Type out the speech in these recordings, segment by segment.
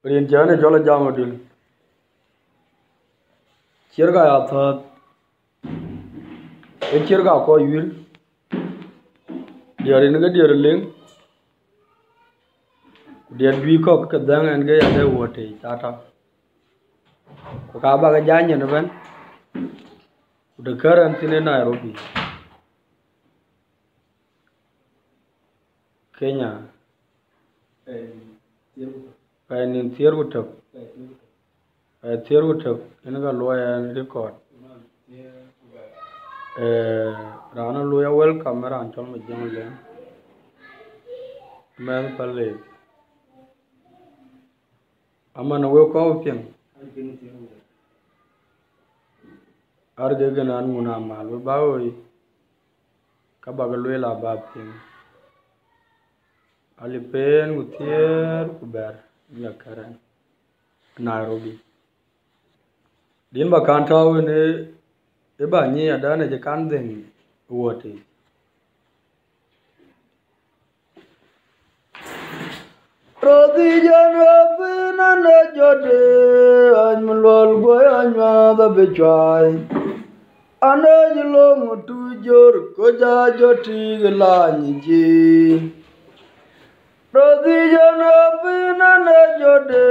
Rin chane chola jamo dil. Chirga ya thot. E chirga ko yul. Diari nga diari ling. Diari dwi ko ka dang en ga ya de wote tata. Ko ka ba ga janya na ban. De karan tine Nairobi. Kenya. Pai nin tier wutok. Pai tier wutok. Ina ga lawyer record. Rana lawyer welcome ran chol ma jang le. Man pale. Ama na we ko pin. Arge gana an muna mal ba oi. Ka ba ga la ba pin. Ali pen utier kuber ya karan Nairobi. Din ba kan tawo ne e ba ni ada ne je kan den wote. Rodi jana bina na jode anmlol go anya da bechai. Ane jilong tu jor ko ja joti la ni ji. Rodi jana bina na jode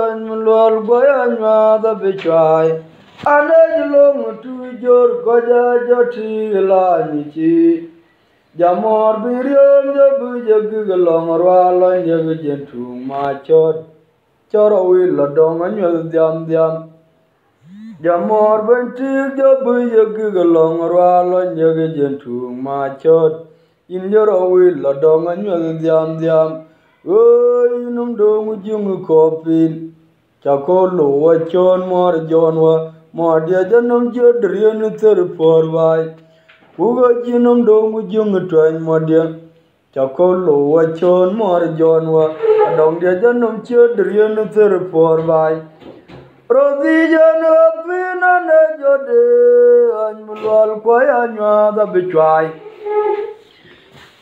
anmlol go anya da bechai. Ane jilong tu jor ko ja joti la ni ji. Jamor birion jabu jagigalong rwalon jagijentu machot choro wila dong anyol diam. Jamor bentik jabu jagigalong rwalon jagijentu machot injoro wila dong anyol diam. Oi num dong ujung kopin chakolo wachon mor jonwa mor dia janum jodrian terporwai. Uga jinum dong ujung tuan modia chakolo wachon mor jonwa adong dia janum chedrian terpor bai rodi jana pina na jode anmulwal kwaya nywa da bichwai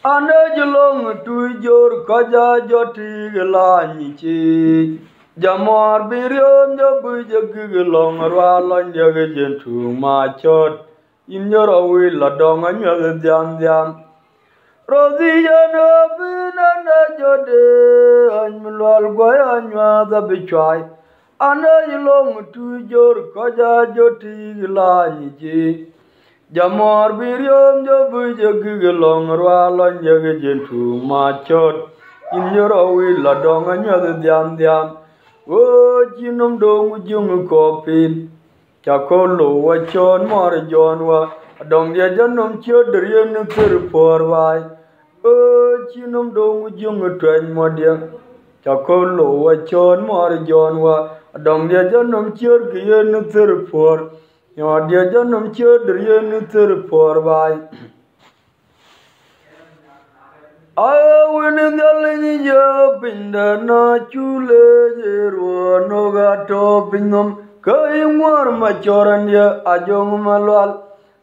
ane jolong tu jor kaja joti gelani chi jamor birion jabu jagilong rwalon jagajentu machot in your away la dong and you're the Rodi jana bina na jode and mulwal goya and you are the bichai. Ana yilong tu jor kaja joti laniji. Jamor biriom jabu jagilong rwalon jagajentu machot. In your away la dong and you're the Oh, jinum dong ujung kopin. Chakolo wachon mor jonwa adong dia janum chodrien terpor vai o chinum dong ujung twen modia chakolo wachon mor jonwa adong dia janum chodrien terpor yo dia janum chodrien terpor vai awin dalini jo pinda na chule jero no gato pinom Kay war machoran ya ajong malwal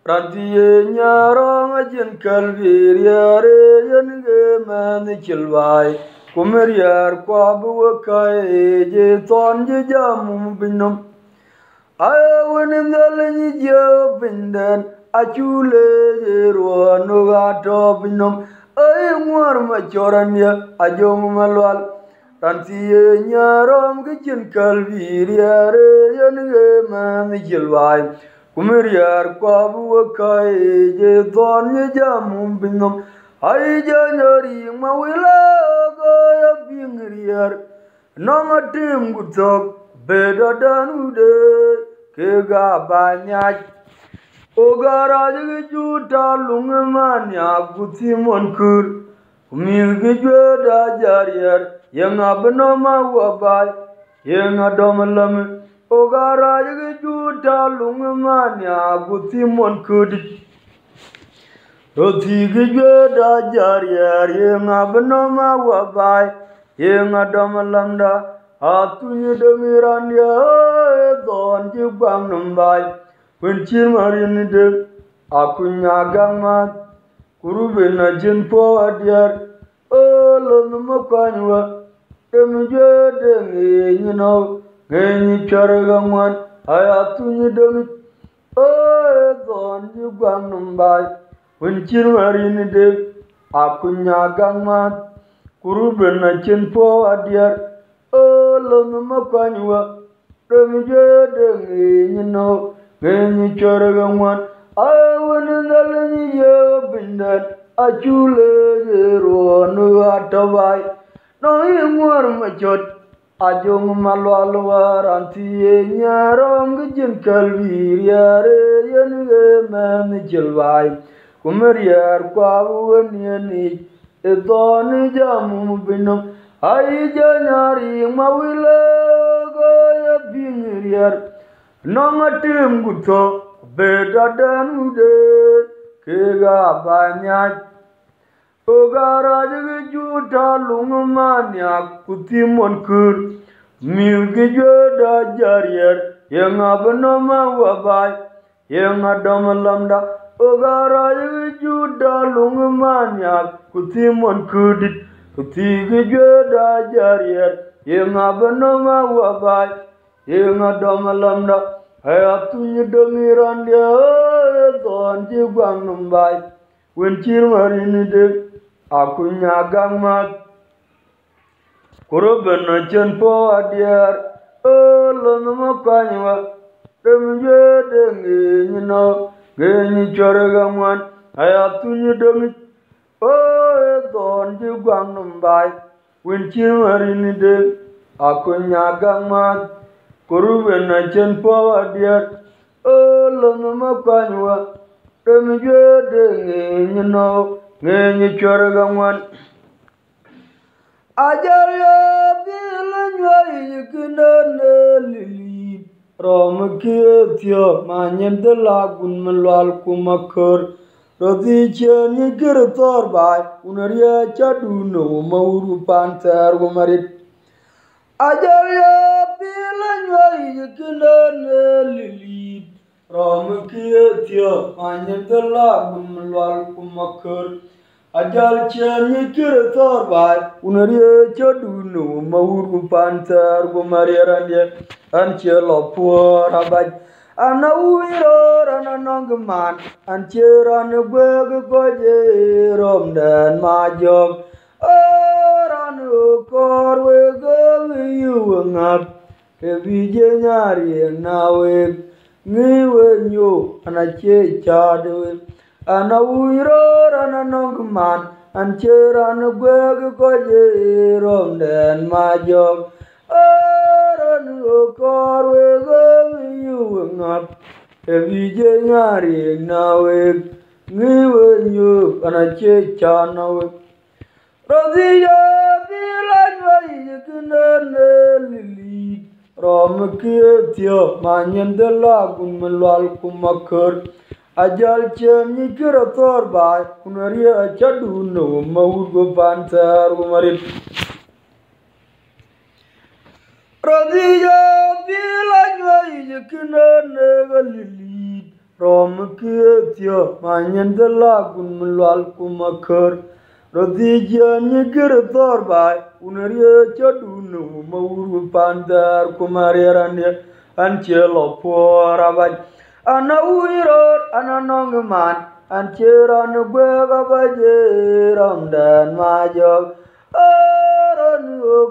rantiye nyarong ajin kalbir yare yenge man chilwai kumer yar kwa buwa kay je ton je jamum binum ayawen dalini je bindan achule je ruano gato binum ay war machoran ya ajong malwal Rantiye nyarom gichin kalbir yare yenge man jilwai kumir yar kwabu wakai je don ye jamum binum ay janyari mawila goya bingir yar namatim gutok beda danude ke ga banyaj ogara je juta lungmanya gutimon kur kumir gijweda jariyar Yang abnoma wabai, yang adomalam, ogara yagi juta lungmanya gutimon kudi. Roti gijweda jariyar, yang abnoma wabai, yang adomalam da, atunya demiran ya, don jibang nambai, pencir marin de, akunya gamat, kurubena jenpo adyar, oh lo numakanywa. Dem jede ngi no ngi chargangwan ayatu dem don ji gwang numbai wincir marini de akunya gangma kuruben na chenpo adiar lo makwanywa dem jede ngi no ngi chargangwan ayawani nalani ye bindan achule ro nu atabai no yengwar machot ajong malwalwar antiye nyarong jin kalbir yare yenige men jilwai kumeryar kwawen yeni edon jamu binum ai janyari mawile goya binir nongatim guto bedadanude kega banyak Ogara jige juta lungmanya kutimon kur milge joda jarier yang abnoma wabai yang adam lamda ogara jige juta lungmanya kutimon kudit kutige joda jarier yang abnoma wabai yang adam lamda hayatunya demiran dia don jibang numbai wincir marini de akunya gangmat kuruben na chenpo adiar lo nama kanywa dem jede ngi no ngi chorgangwan ayatunya demi don ji gwang numbai wincir marini de akunya gangmat kuruben na chenpo adiar lo nama kanywa dem jede ngi no ngi chorgangwan ajar ya bilanywa yiknane lili rom kietio manyen de lagun melwal kumakor rodi cheni girtor bai unaria chaduno mauru panter gumarit ajar ya bilanywa yiknane lili rom kietio manyen de lagun melwal kumakor ajal cheni kirtor bai unarie chaduno mauru panter gumarierande anchelo puora bai anawiro rananongman ancheran gweg koje romden majog ran korwe gwyungap kebije nyari nawe ngiwe nyu anache chadwe anawiro rananongman ancheran gweg koje romden majog aran korwe gwyungap kebije nyari nawe ngiwe nyu anache chanawe rodiya bilanywa yiknane lili rom kietio manyen de lagun melwal kumakor ajal cheni kirator bai unaria chaduno mawugo panter gumarit rodiya bilanywa yiknane lili rom kietio manyen de lagun melwal kumakor rodiya ni kirator bai unaria chaduno mawugo panter kumarierande anchelo pora bai anawiro ananongman ancheran gwega baje ramdan majog aran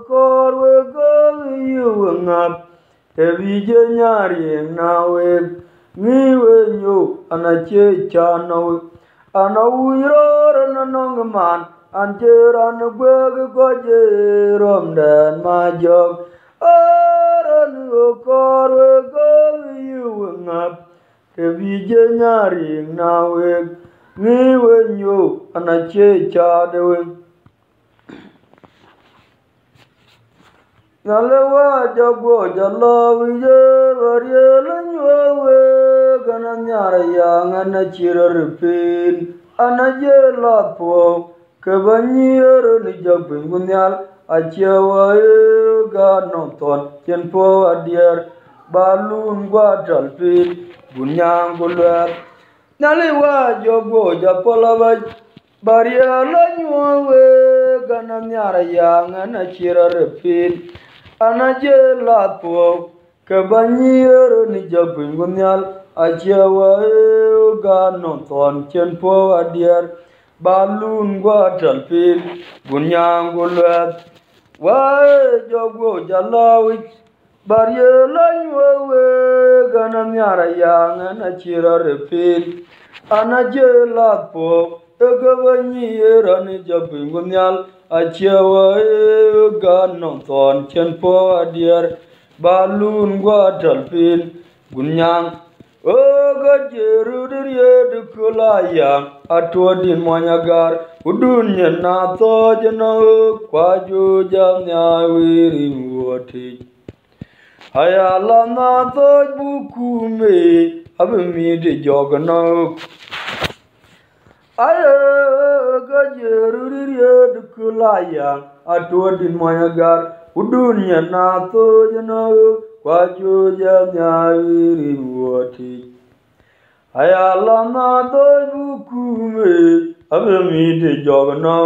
korwe gwyungap kebije nyari nawe ngiwe nyu anache chanawe anawiro ananongman ancheran gwega baje ramdan majog aran korwe gwyungap kebije nyari nawe ngiwe nyu anache chadewe nalewa jago jalawiye variela nywe gana nyara yang anachirarpin anaje lapo kebanyer ni jabin gunyal achewae ganoton chenpo adiar balun guatalpin gunyang gulwat nalewa jogo japolabaj bariala nywe gana nyara yang ana chira repin ana je la po kabanyero ni jabun gunyal ajewa gano ton chen po adier balun gwa talpin gunyang gulwat wa jogo jalawi barye lanywe gana nyara yang ana chira repin ana je la po Egabanyero ni jabun gunyal ajewa gano ton chen po adier balun gwa talpin gunyang oga jeru diriye dukulaya atodin manyagar udunya na to jana kwaju jamnya wiri woti hayala na to bukume abmi de jogana ga jeru diriye dukulaya atodin manyagar udunya na to jana kwaju jamnya wiri woti hayala na to bukume abmi de jogana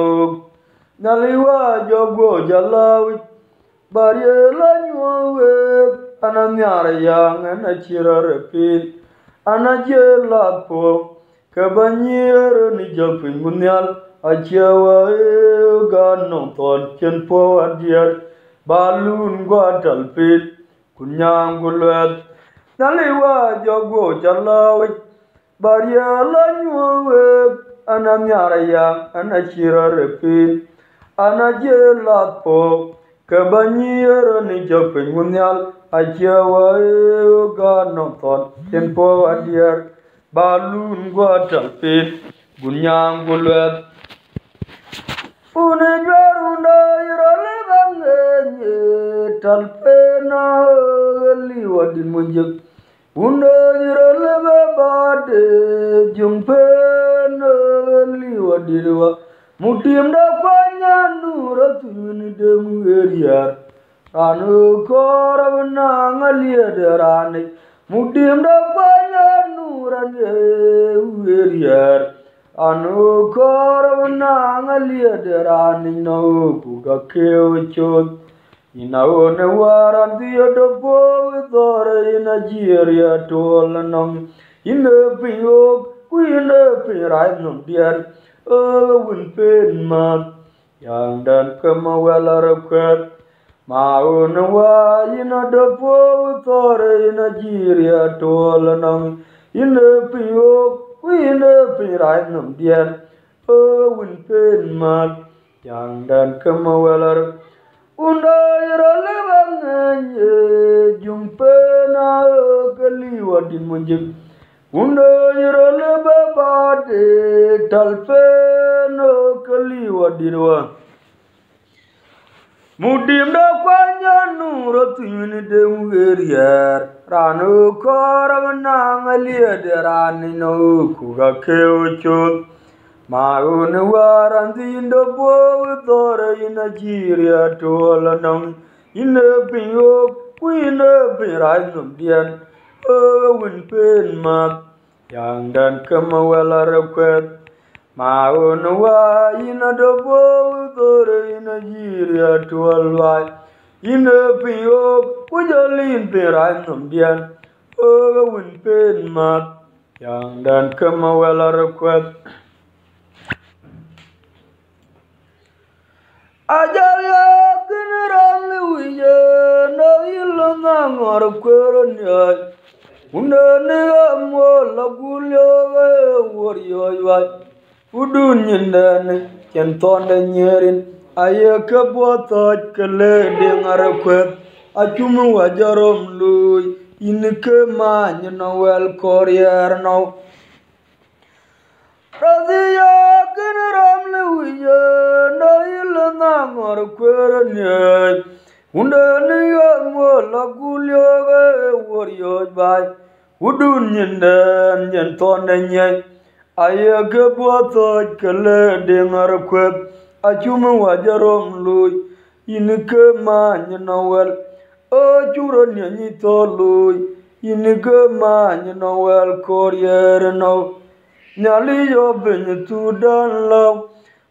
naliwa jogo jalawi barye lanywe ananyara yang anachira repin anajela po kabanyero ni jopin gunyal ajewa gano ton chen po adier balun gwa talpin kunyang gulwat naliwa jogo jalawi barye lanywe ananyara yang anachira repin anajela po kabanyero ni jopin gunyal ajewa gano ton chen po adier balun gwa talpin gunyang gulwat une jarunda irole bangenye talpena liwadin munjek une irole babade jumpena liwadinwa mutim da kwanya nuratun dem eriyar anu korabna ngaliaderane mutim da kwanya nuran eriyar anu korabna ngaliaderane no buga kewchot inawo ne waran diodopo dore Nigeria tolanam ine piyo kuine pirai nom diar win pen ma yang dan kemawalar kwat mau ne wa ina dopo dore Nigeria tolanam ine piyo kuine pirai nom diar win pen ma yang dan kemawalar Undayra levanganye jumpena kaliwadin munjik Undayra lebabade talpeno kaliwadirwa Mudim da kwanya nuratun demgeriyar Ranu koravana ngaliyadirani no kuga kewchot Maun warantin do bo dore Nigeria tolanam ine piyo kuine pirai nom dian win pen ma yang dan kemawalar kwet maun wa ina do bo dore Nigeria tolwai ine piyo kujalin pirai nom dian win pen ma yang dan kemawalar kwet Ajalya kinaran luye no ilona ngor kwernya unane amo lagulyo woryo wa udun yindane kentonde nyerin ayeke botot kele dengar kwet achumu wajarom luy inike many no wel koryer no Radhiya kinaram luye no ilona ngor kwernya unane amo lagulyo woryo wa udun yindane kentonde nyerin ayeke botot kele dengar kwet achumu wajarom luy inike many no wel churo nyanyi to luy inike many no wel koryer no nyali yo benye tu dan law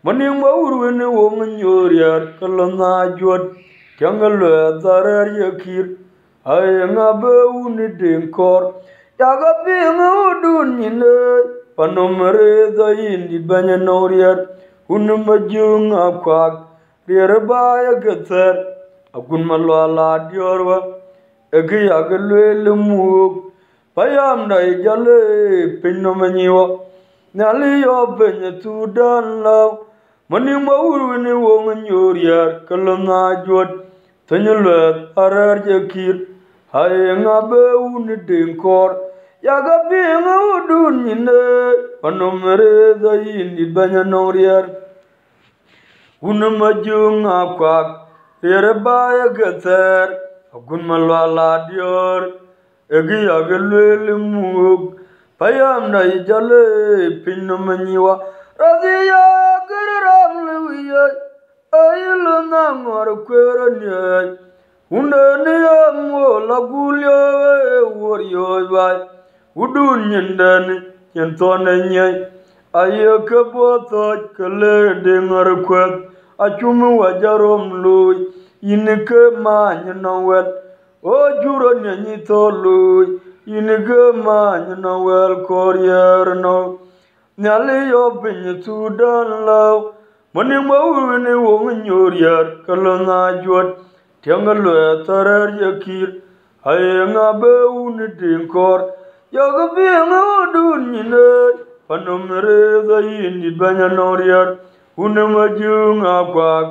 Maning Bauru in a woman Yoria, Kalana Jot, Jangal Zarar Yakir, I am a Bauni Dinkor, Yaga being a Udun in the Panomere, the Indi Bananoria, Unumajung a quack, Rierabaya Gather, a Gunmalala Diorwa, a Giagalum, Payam Naijale, Pinomaniwa, Nali Open to Don Love. Maning Bauru in a woman Yoria, Kalana Jot, Tanyalwet, Arar Yakir, I am a Bauni Dinkor, Yaga being a Udun in the Panomere, the Indi Bananoria, Unamajung a quack, Yerabaya Gather, a Gunmalala Dior, Egiagalum, Payam Naijale, Pinomaniwa. Radia Garamuya, Aylanam or Querania, Undaniam Lagulio, Warrior by Udunian Dan, Yantonania, Ayakaboto, Kale, Denmarquet, Achumu Wajarom Lui, Inike Man, well, O Juranito Lui, Inike Man, well, Courier, no. Nally open to Don Love, Maning Bauru in a woman Yoria, Kalana Jot, Tangalua, Tarar Yakir, I am a Bauni Dinkor, Yaga being a Udun in a Panomere, the Indi Bananoria, Unamajung a quack,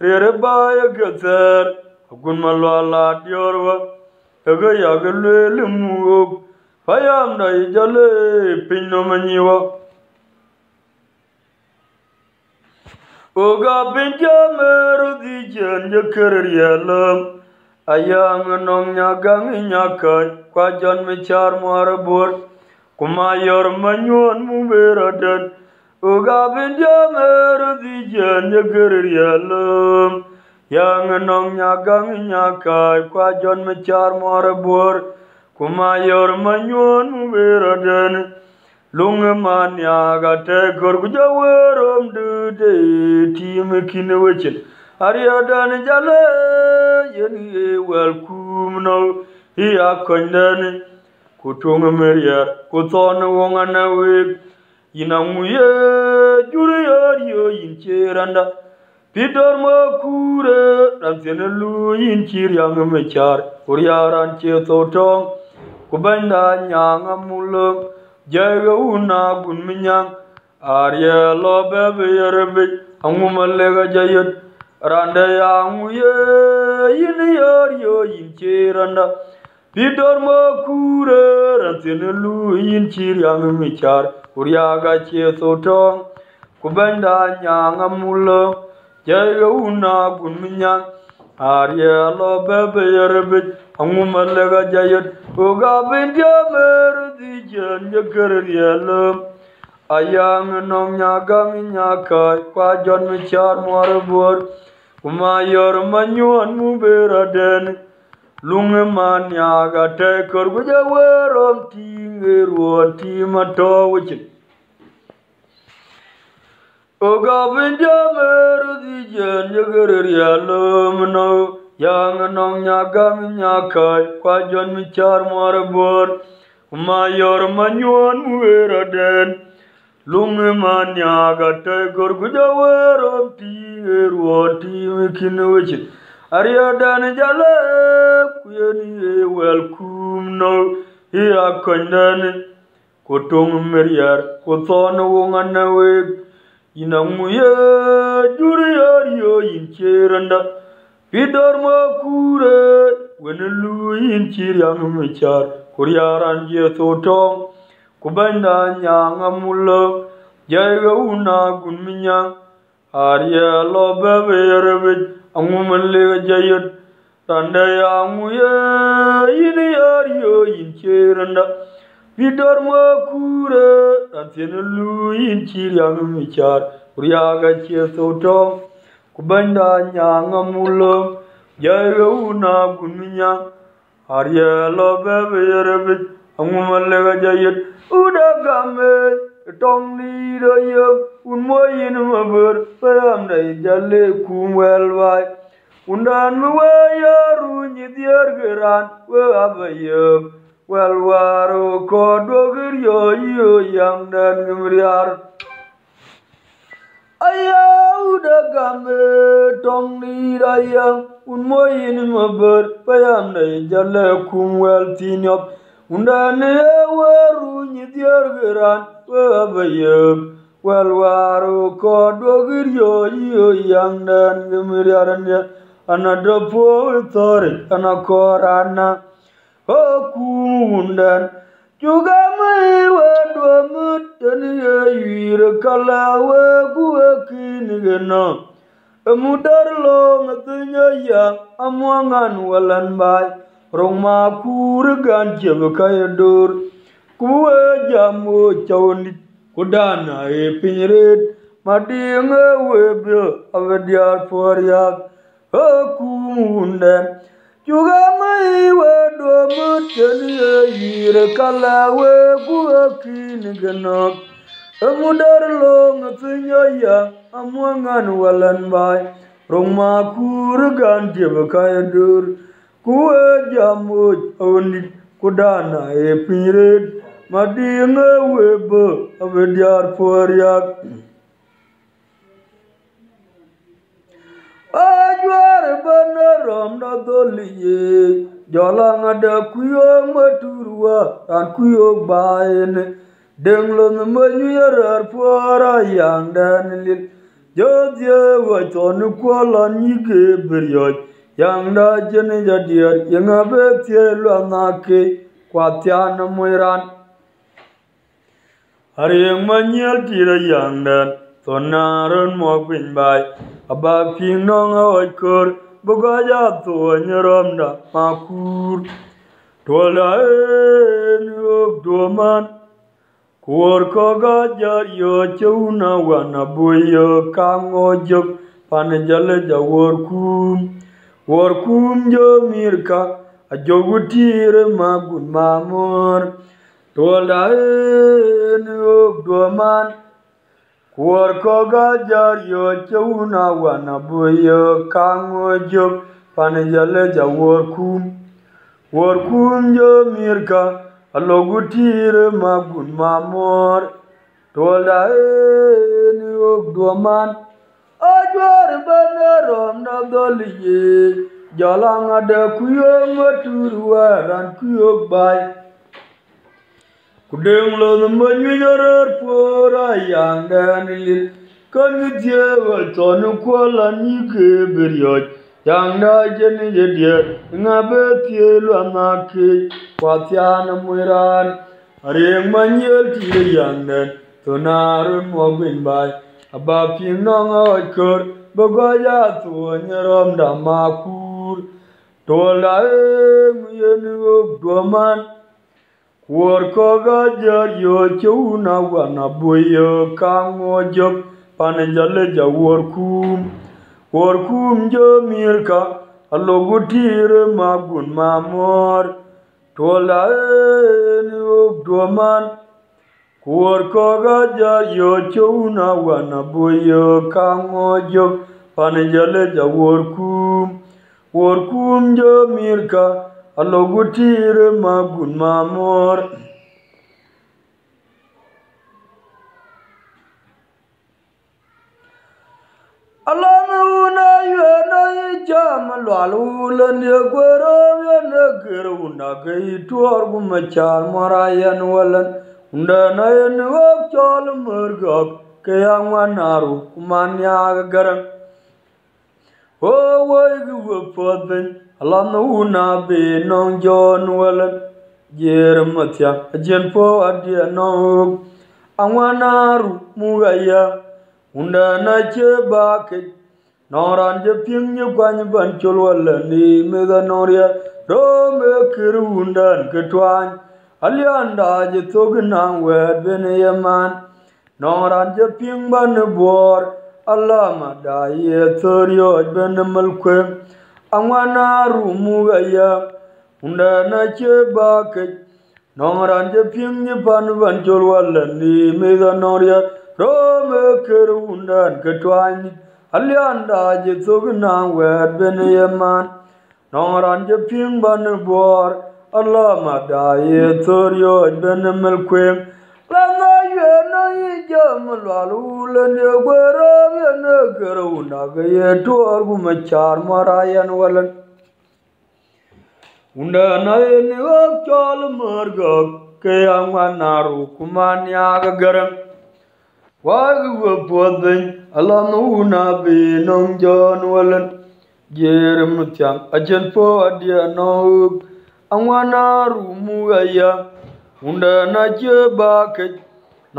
Rierabaya Gather, a Gunmalala Diorwa, Agayagalum, Payam Naijale, Pinomaniwa. Oga Benjamer the Jan Yakarialam, Ayang Nong Yagang Yakai, Kwajan Michar Marabur, Kumayor Manuan Muberadan, Oga Benjamer the Jan Yakarialam, Yang Nong Yagang Yakai, Kwajan Michar Marabur, Kumayor Manuan Muberadan. Lungamania got a gorgujawarum do de team kinwichin. Ariadan Jale, Yenny welcome no, he a condemned. Kutunga Maria, Kuton Wongana wig, Inamuye, Jurio in Chiranda, Peter Makure, Ransenelu in Chiriang Mechar, Uriaran Chetotong, Kubanda Yangamulum. Jaga una gunminyang Arya lobe beyerbe Angumalega jayat Randa yanguye Yini yaryo yinche randa Peter Makure Ransenelu yinchir yang michar Uriaga chesotong Kubanda nyangamulo Jaga una gunminyang Arya lobe beyerbe Angumalega jayat Oga Benjamer the Jan Yakarialam Ayang Nong Yagang Yakai, Kwajon Michar Morabur, Umayor Manuan Muberaden, Lungaman Yaga Taker with a wear of team, Eruan team at all which it. Oga Benjamer the Jan Yakarialam no. Yang Nong Yagang Yakai, Kwajon Michar Morabur, Mayor Manuan Muberaden, Lungaman Yaga Taker Gujawer of Tea, Eruan Tea, Kinwich, Ariadan Jale, Kuyani, welcome no, here condemned, Kotung Meriar, Kothon Wongana wig, Inamuye, Jurio in Chiranda. Peter Makure, when a Louis in Chiriang Michar, Kuriaran Jesotong, Kubanda Yangamulo, Jaga Una Gunminyang, Arya Lobe, a woman lega jayat, Randa Yamuye, Yini Ario in Chiranda, Peter Makure, Rantina Louis in Chiriang Michar, Kuriaga Jesotong. Kubanda nyangamulo, Jaga una gunminyang, Arya lobe beyerebe, Angumalega jayat, Uda game, tong ni do yo un moyin mabur pam dai jalle kum wel wai undan wa ya ru ni dier geran wa abayo wel waro ko dogir yo yang dan ngriar ayau da game tong ni da yang un moyin mabur pam dai jalle kum wel tinyop undan wa ru ni dier geran wabayab walwaru ko dogir yo yang dan gemiriaranya anada po tori anakorana okundan juga mai wadwa mutan yir kalawa guakin gena emudar lo ngatunya yang amuangan walan bai roma kurgan jebakayadur kuwe jamu chawni kudana pinyirit madinga webyo avadiar poryak akumundan juga mai wado mutani yire kala we kuakin ganok emudar lo ngatunya ya amuangan walan bai roma kurgan jebakayadur kuwe jamu chawni kudana pinyirit madinga webo avediar poryak ajwar banaram na doliye jolang ada kuyong maturwa tan kuyong baen denglon manyuar pora yang dan lil jodye waton kolan yige beryoj yang da jene jadiar yang abetie lanake kwatian moiran Ariang manyel tira yang dan sonaran mo bin bai aba ping nong oikor bogaja to nyeramda makur tola en yok doman kuor ko gajar yo chuna wana boyo kango jok panjale jawor kum jo mirka ajogutire magun mamor tola en yok doman kuor ko gajar yo chuna wana boyo kango jok panjale jawor kum jo mirka alogutire magun mamor tola en yok doman ajwar banarom na doliye jalang ada kuyong maturwa ran kuyong bai kudeng lo manyuar pora yang dan lil kan ngjewa tonu kola ni ke beryoj yang da jeni jedia ngabetie lo anake kwatiana muiran areng manyel ti yang dan tonarun mogin bai aba ping nong oikor bogoja to nyerom da makur tola yen yok doman kuor ko gajar yo chuna wana boyo kango jok panjale jawor kum jo mirka alogutire magun mamor tola en yok doman kuor ko gajar yo chuna wana boyo kango jok panjale jawor kum jo mirka alogutire magun mamor alamuna yena jam lalulan ye gwero yena geruna gei tuor gumachal morayan walan undana yen wak chol murgok kayang wanaru kumanya garang o woy gu podben alamuna be nong jon walan jermatya jen po adia no angwanaru mugaya undana cheba ke noran je ping nyu kwan ban chol wala ni meda noria rome kiru undan ketwan alianda je togna wed ben yaman noran je ping ban bor alama da ye torio ben malkwe angwana rumu gaya undana cheba ke nongran je ping ni pan van jol wallan ni me da noria rome kerundan ketwani alianda je sogna wet ben yeman nongran je ping ban bor Allah madaye toryo ben melkwem langa ye na jam lalu ne gwero ye ne keruna ge tor gu machar marayan walan unda na ni okol marga ke angwanaru kumanya garam wagu podin alanu na be nong jon walan jerum tyang ajen po adia no angwanaru mugaya unda na je ba ke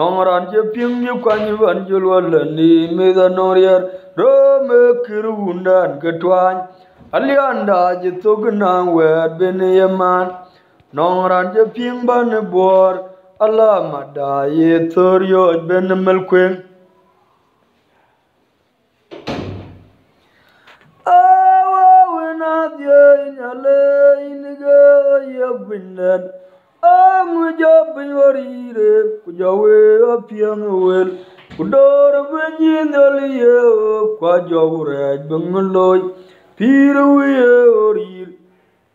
nongran je ping ni kwani vanjul walan ni me da norier ro me kirundan ketwan alianda je togna wet ben yeman nongran je ping ban bor Allah madaye toryo ben melkwen awa wena je nyale inige yebinan amu jobin warire kujawe apiang wel kudor benyin daliye kwa jogure benloy piruye orir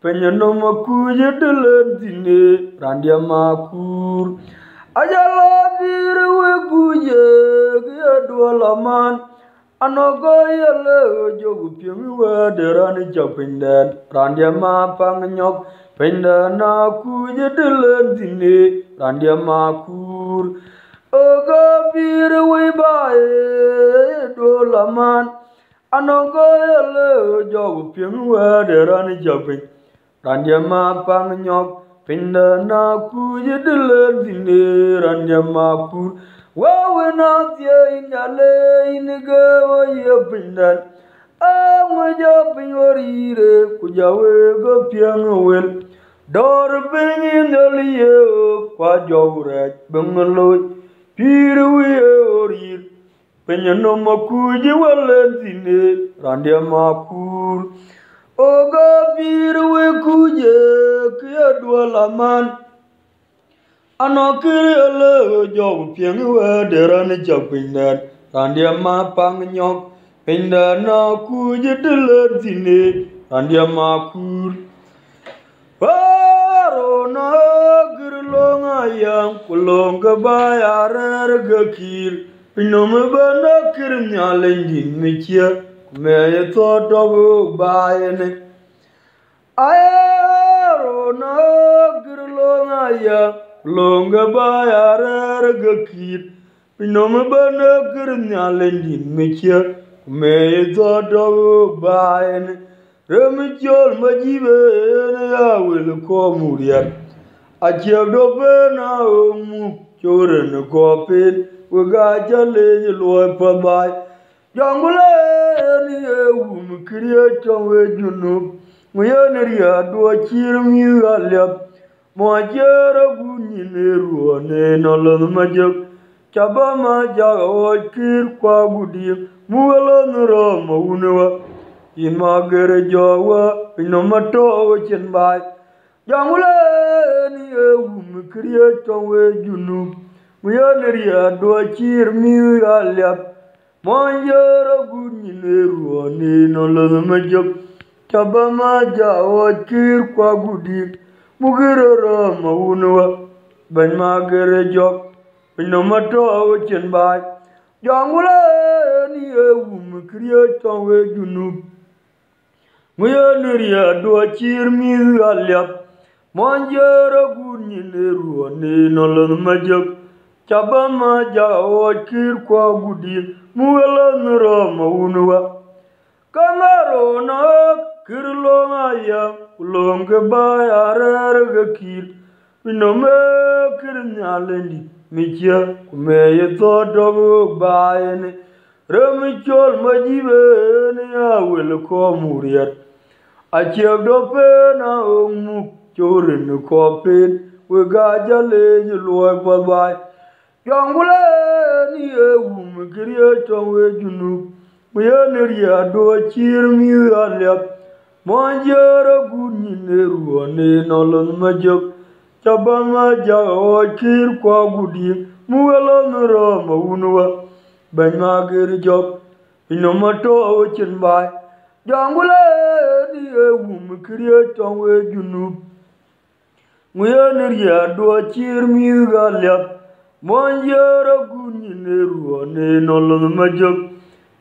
penyano makuje delentine randia makur ajala piruye kuje gedwalaman anogo yele jogu piangwa derani japindan randia ma pangnyok pendana kuje delentine randia makur ogo piruye bae dolaman anogo yele jogu piangwa derani japin randia ma pangnyok pendana kuje delentine randia makur wawe na tie inyale inige waye pindan amja pinyorire kujawe go piang wel dor pinin daliye kwa jowre benglo piruwe orir penyano makuje walentine randia makur oga piruwe kuje kiyadwalaman anokirele jogu piangwa derani japindan randia ma pangnyok pendana kuje delentine randia makur warona girlonga yang kulonga bayar gakir pinome bana kirnyalengin mikia meye to dogo bayene ayarona girlonga yang longa bayar gakir pinome bana girnyalengin mikia meye to dogo bayene remijol majibe ya wil ko muriat ajeb do bena mu choren ko pin waga jale loy pabai jangule ni um kriye tonwe junub muyeneria do chirmi alep mo jero gunine ruone nolon majok chabama jago kir kwa gudi muwelon romo unwa imagere jowa pinomato chenbai jangule ni kriye tonwe junub muyeneria do chirmi alep monjero gunine ruone nolon majok chabama jago kir kwa gudi mugiroro maunwa ban magere jok pinomato chenbai jangule ni kriye tonwe junub muyeneria do chirmi alep monjero gunine ruone nolon majok chabama jago kir kwa gudi muwelon roma unwa kangaro na kirlonga ya kulonga bayar gakir pinome kirnyalendi mikia kumeye to dogo bayene remichol majibe ne ya wel ko muriat acheb do pena omu chorin ko pen we gajale loy babai jangule ni kriye tonwe junub muyeneria do chirmi alep monjero gunine ruone nolon majok Chabama jago kir kwa gudi muwala nura maunwa banya giri jok inomato awchin bai jangula di ewum kriya tongwe junub nguyenir ya do chir mi galyap monjera gunyine ruone nolong majok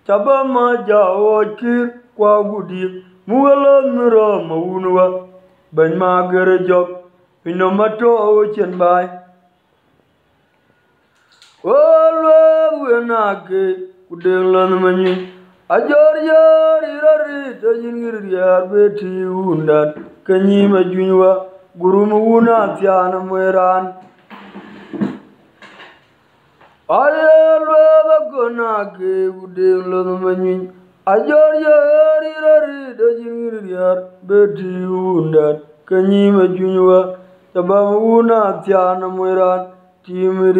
Chabama jago kir kwa gudi muwala nura maunwa banya giri jok inomato awchin bai Olwa wenake kudelan manyi ajor yor irari tajingir yar beti undan kanyi majunywa gurum wuna tiana mweran ayelwa bagonake kudelan manyi ajor yor irari tajingir yar beti undan kanyi majunywa tabam wuna tiana mweran timir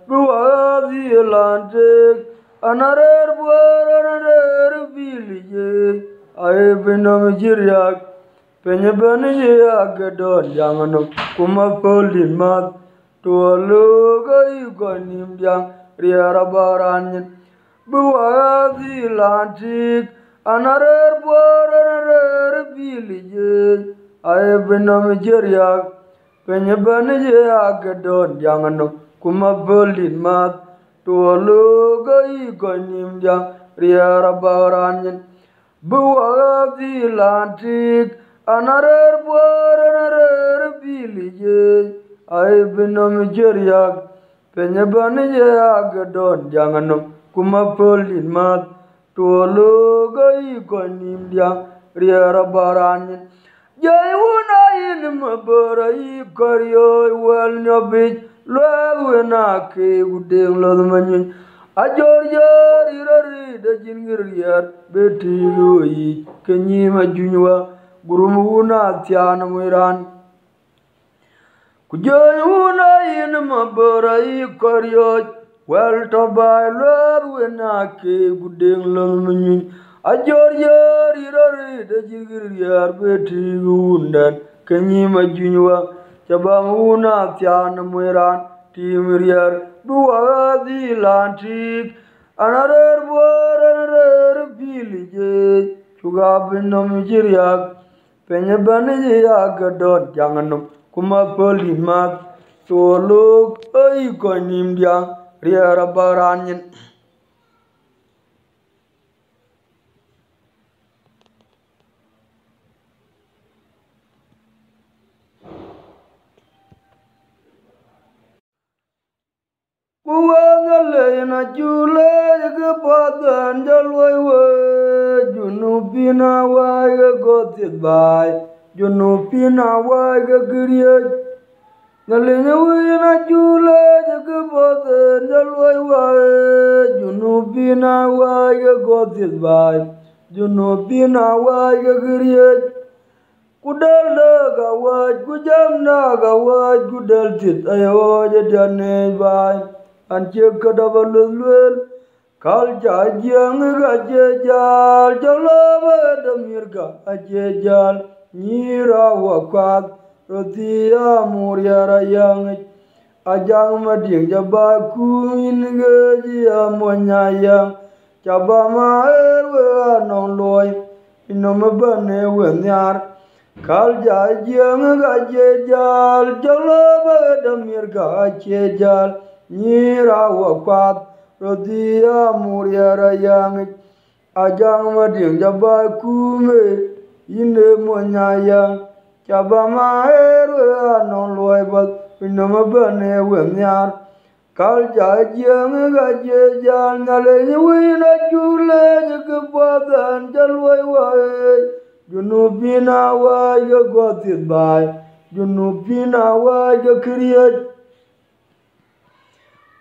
Buwazi Atlantic, anarer buar anarer bilije, ay benam jiryak, penye benye agadon janganok, kuma polin mat, tualu gayu ganim jang, riara baranyin. Buwazi Atlantic, anarer buar anarer bilije, ay benam jiryak, penye benye agadon janganok. Kuma berlin mat tualu gai ganim jang riara baranyin buwagi lantik anarer buar anarer bilije ay binom jeryak penyeban je agadon janganum kuma berlin mat tualu gai ganim jang riara baranyin jai wunayin mabarai karyo wal nyabij Lwena ke udeng lodmanyin ajor yor irari da jingir yar beti loyi kenyi majunywa gurum wuna tiana mwiran kujoy wuna yin mabarai karyoj wel tobai lwena ke udeng lodmanyin ajor yor irari da jingir yar beti undan kenyi majunywa Chabam wuna tiana mwiran timiriar buwadi lantik anarer buar anarer bilije chugabinam jiryak penye banije agadon janganum kuma polimat toluk ay konim diang riara baranyin Kuwangalena jule kepadan jalwai junubina wai gotit bai junubina wai giriaj ngalena wina jule kepadan jalwai junubina wai gotit bai junubina wai giriaj kudal daga wai kujam daga wai kudal tit ayo jadane bai Anche kadabalul kal jajang gajejal jalaba damirga ajejal nyira wakwat rotia muryara yang ajang mading jabaku ingeji amonyayang cabama erwe anong loy inomabane wenyar kal jajang gajejal jalaba damirga ajejal Nyira wakwat rodia muryara yang ajang mading jabakume ine monyayang cabama erwe anong loibat inomabane wenyar kal jajang gajejal naleni wina jule kepadan jalwai wai junubina wai gotit bai junubina wai kriyaj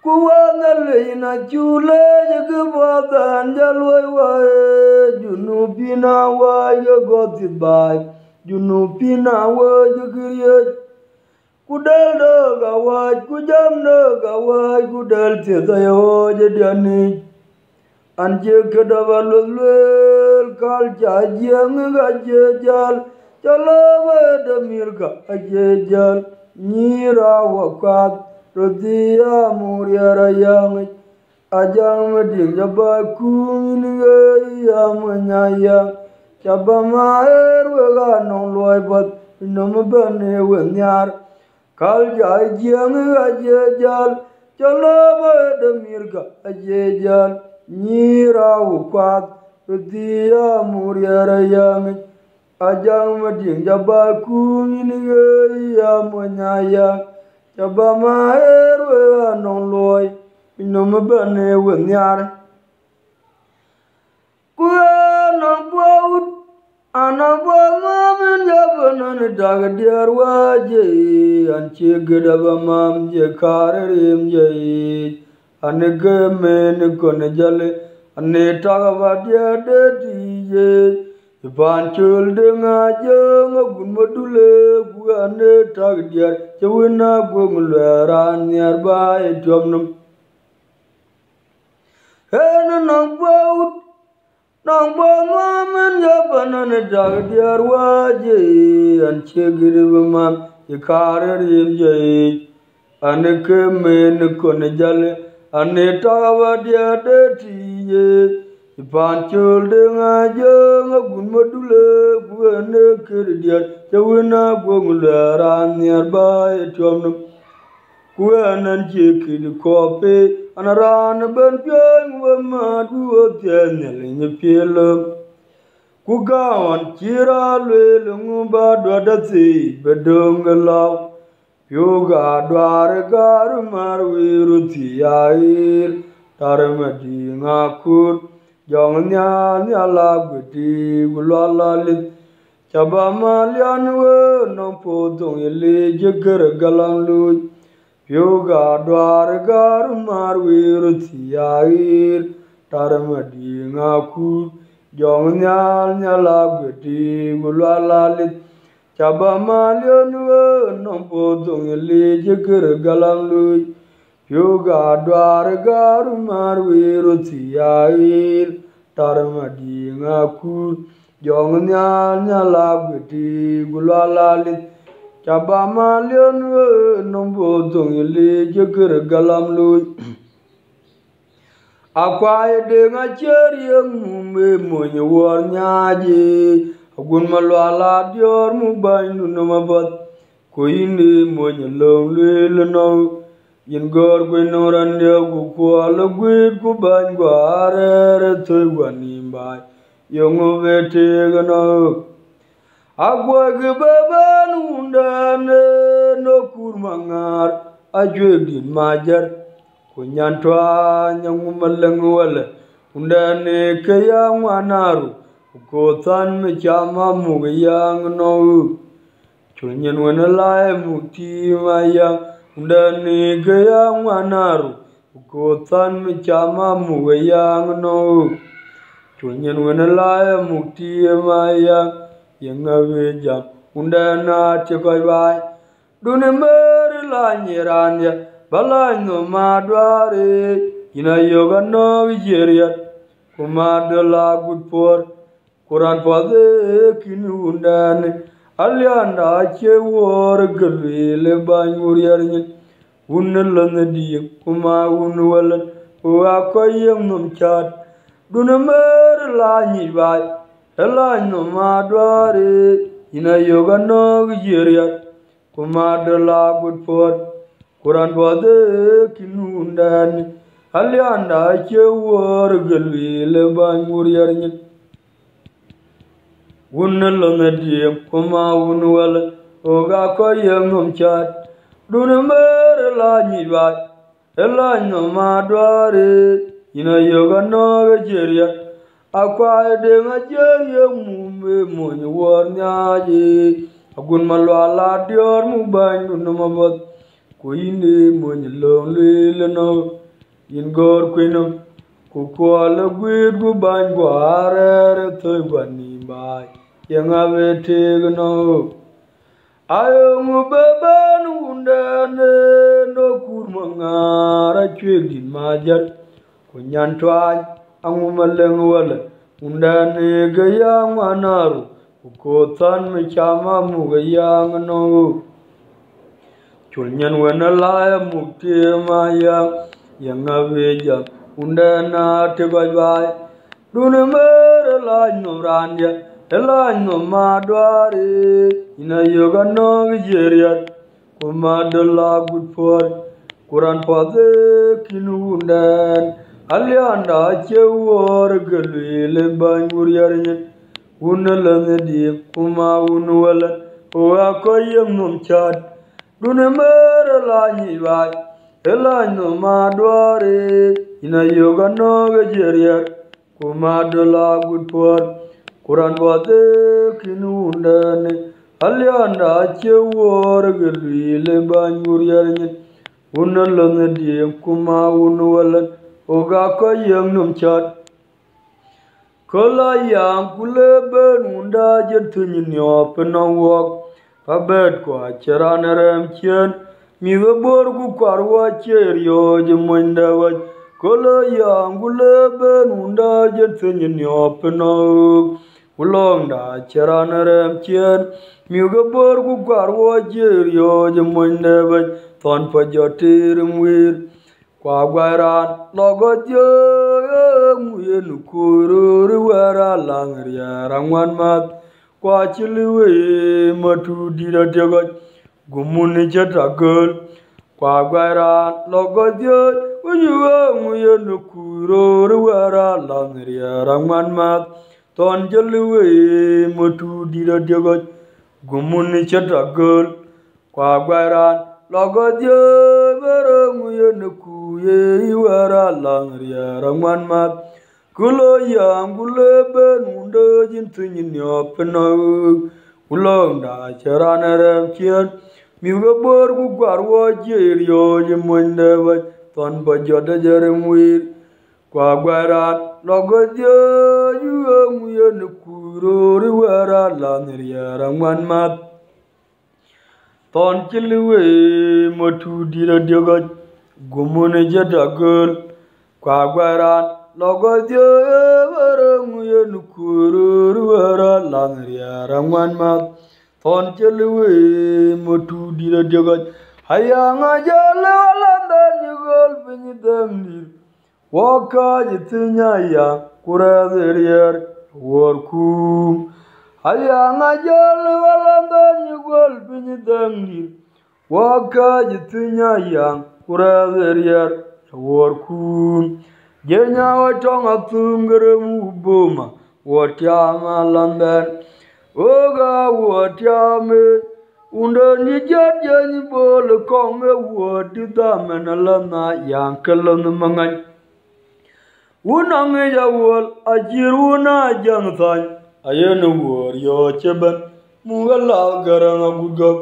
Kuwangalena jule kepadan jalwai wai junubina wai gotit bai junubina wai kriyaj kudal daga wai kujam daga wai kudal tetayo jadiani anje kedabalul kal jajang gajejal jalaba damirga ajejal nyira wakwat rodia muriara yang ajang meding jaba kumin ge amanyaya jaba maer wega non loy bat nom bane wenyar kal jai jiang ajejal jalaba demirga ajejal nyira wakwat rodia muriara yang ajang meding jaba kumin ge amanyaya jaba maer wega non loy nom bane wenyar kuana baut ana ba mamen jabanan dag diar waje anche geda ba mam je karerim je anege men kon jale ane tag ba dia de je banchul de ngaje ngagun module buane tag diar chewina gumularan yar ba edomnum nang baut nang bangamen jabanan dag diar waje anche giribam ikarerim je aneke men kon jale ane tawa dia de tiye banchul de ngaje ngagun module buane kirdiar chewina gongularan nearby tomnum kuanan jekid kope anaran ben pyang wama duo tenel ni pelum kugawan kira lelung ba dwadati bedonglaw yoga dwar gar marwiruti yair tarmadi ngakur jongnya nyala gudi gulalalit cabamalian we no podong ele jeger galang luy yoga dwar gar marwiruti yair tarmadi ngakur jongnya nyala gudi gulalalit cabamalian we no podong ele jeger galang luy yoga dwar gar marwiruti yair tarmadi ngakur jongnya nyala gudi gulalalit cabamalian we no podong ele jeger galang luy akwaye de ngacher yang me monye war nyaji agun malwala dior mu bainu no mabat ko inde monye long le no yin gor gwe noran de gu ko la gwe ku ban gware to wani bai yongo vete gano agwa ge baban undane no kurmangar ajwe din majar kunyantwa nyangumaleng wala undane kaya wanaru ko tan me chama mugayang no chunyen wana lai mukti maya undane kaya wanaru ko tan me chama mugayang no chunyen wana lai mukti maya yangawe jam undana chekoy bai dune mer la nyiranya balay no madware ina yoga no vijeria kumada la gudpor kuran pade kinundane alyanda che wor galile banyuriyarnyin unnalana diye kuma unwalan wa koyem num chat dunamer la nyibai ela no madware ina yoga no vijeria kumada la gudpor kuran pade kinundane alyanda che wor galile banyuriyarnyin unnalana diye kuma unwala oga koyem num chat dunamer la nyibai ela no madware ina yoga no geria akwaye de ngajerie mume monye wor nyaji agun malwala dior mu bandu no mabat ko inde monye long le no yin gor kwino ko ko la gwid gu ban gware to bani bai yanga vete no ayo mu baban undane no kurmangara chwegin majar ko nyantwa angumaleng wala undane gaya manaru ko tan me chama mu gaya no chul nyen wena la mukti maya yang aveja undana te bye dune mere la no randia ela no madware ina yoga no vijeria kumadala good for kuran pade kinundan alianda chewor galile banguriyarin unalan di kuma unwala wa koyem num chat dune mere la ni bai ela no madware ina yoga no vijeria kumadala good for kuran pade kinundan alianda chewor galile banguriyarin unalan di kuma unwala oga koyem num chat kola yang kuleben unda jetun nyop na wok pabet ko charanarem chen mi bor ku karwa cherio jemunda wa kola yang kuleben unda jetun nyop na ulong da charanarem chen mi bor ku karwa cherio jemunda wa ton pa jotir mwir kwa gwaran logodyo muyen kururu wara langria rangwan mat kwa chiliwe matu dira tego gumuni chatagol kwa gwaran logodyo muyen kururu wara langria rangwan mat ton chiliwe matu dira tego gumuni chatagol kwa gwaran logodyo muyen ye iwara langria rangwan mat kulo yang guleben undo jintin nyopno ulong da charanarem chien miuga bor gu garwo jerio jemonde wa ton bajode jeremwir kwa gwaran logodyo yuyen kuro riwara langria rangwan mat ton chiliwe motu dira diogo gumune jadagul kwa gwaran logodyo muyen kururu wara langria rangwan mat ton chiliwe motu dira diogo hayanga jale walandan yugol pinyidamnir waka jitinya ya kurazerier workum hayanga jale walandan yugol pinyidamnir waka jitinya ya kurazerier workum jenya watonga tungere muboma wotyama landan oga wotyame undoni jadjani bol konge wodi damena lana yankelon mangan unange jawol ajiruna jangthan ayenu wor yo cheben mugala garanga gugab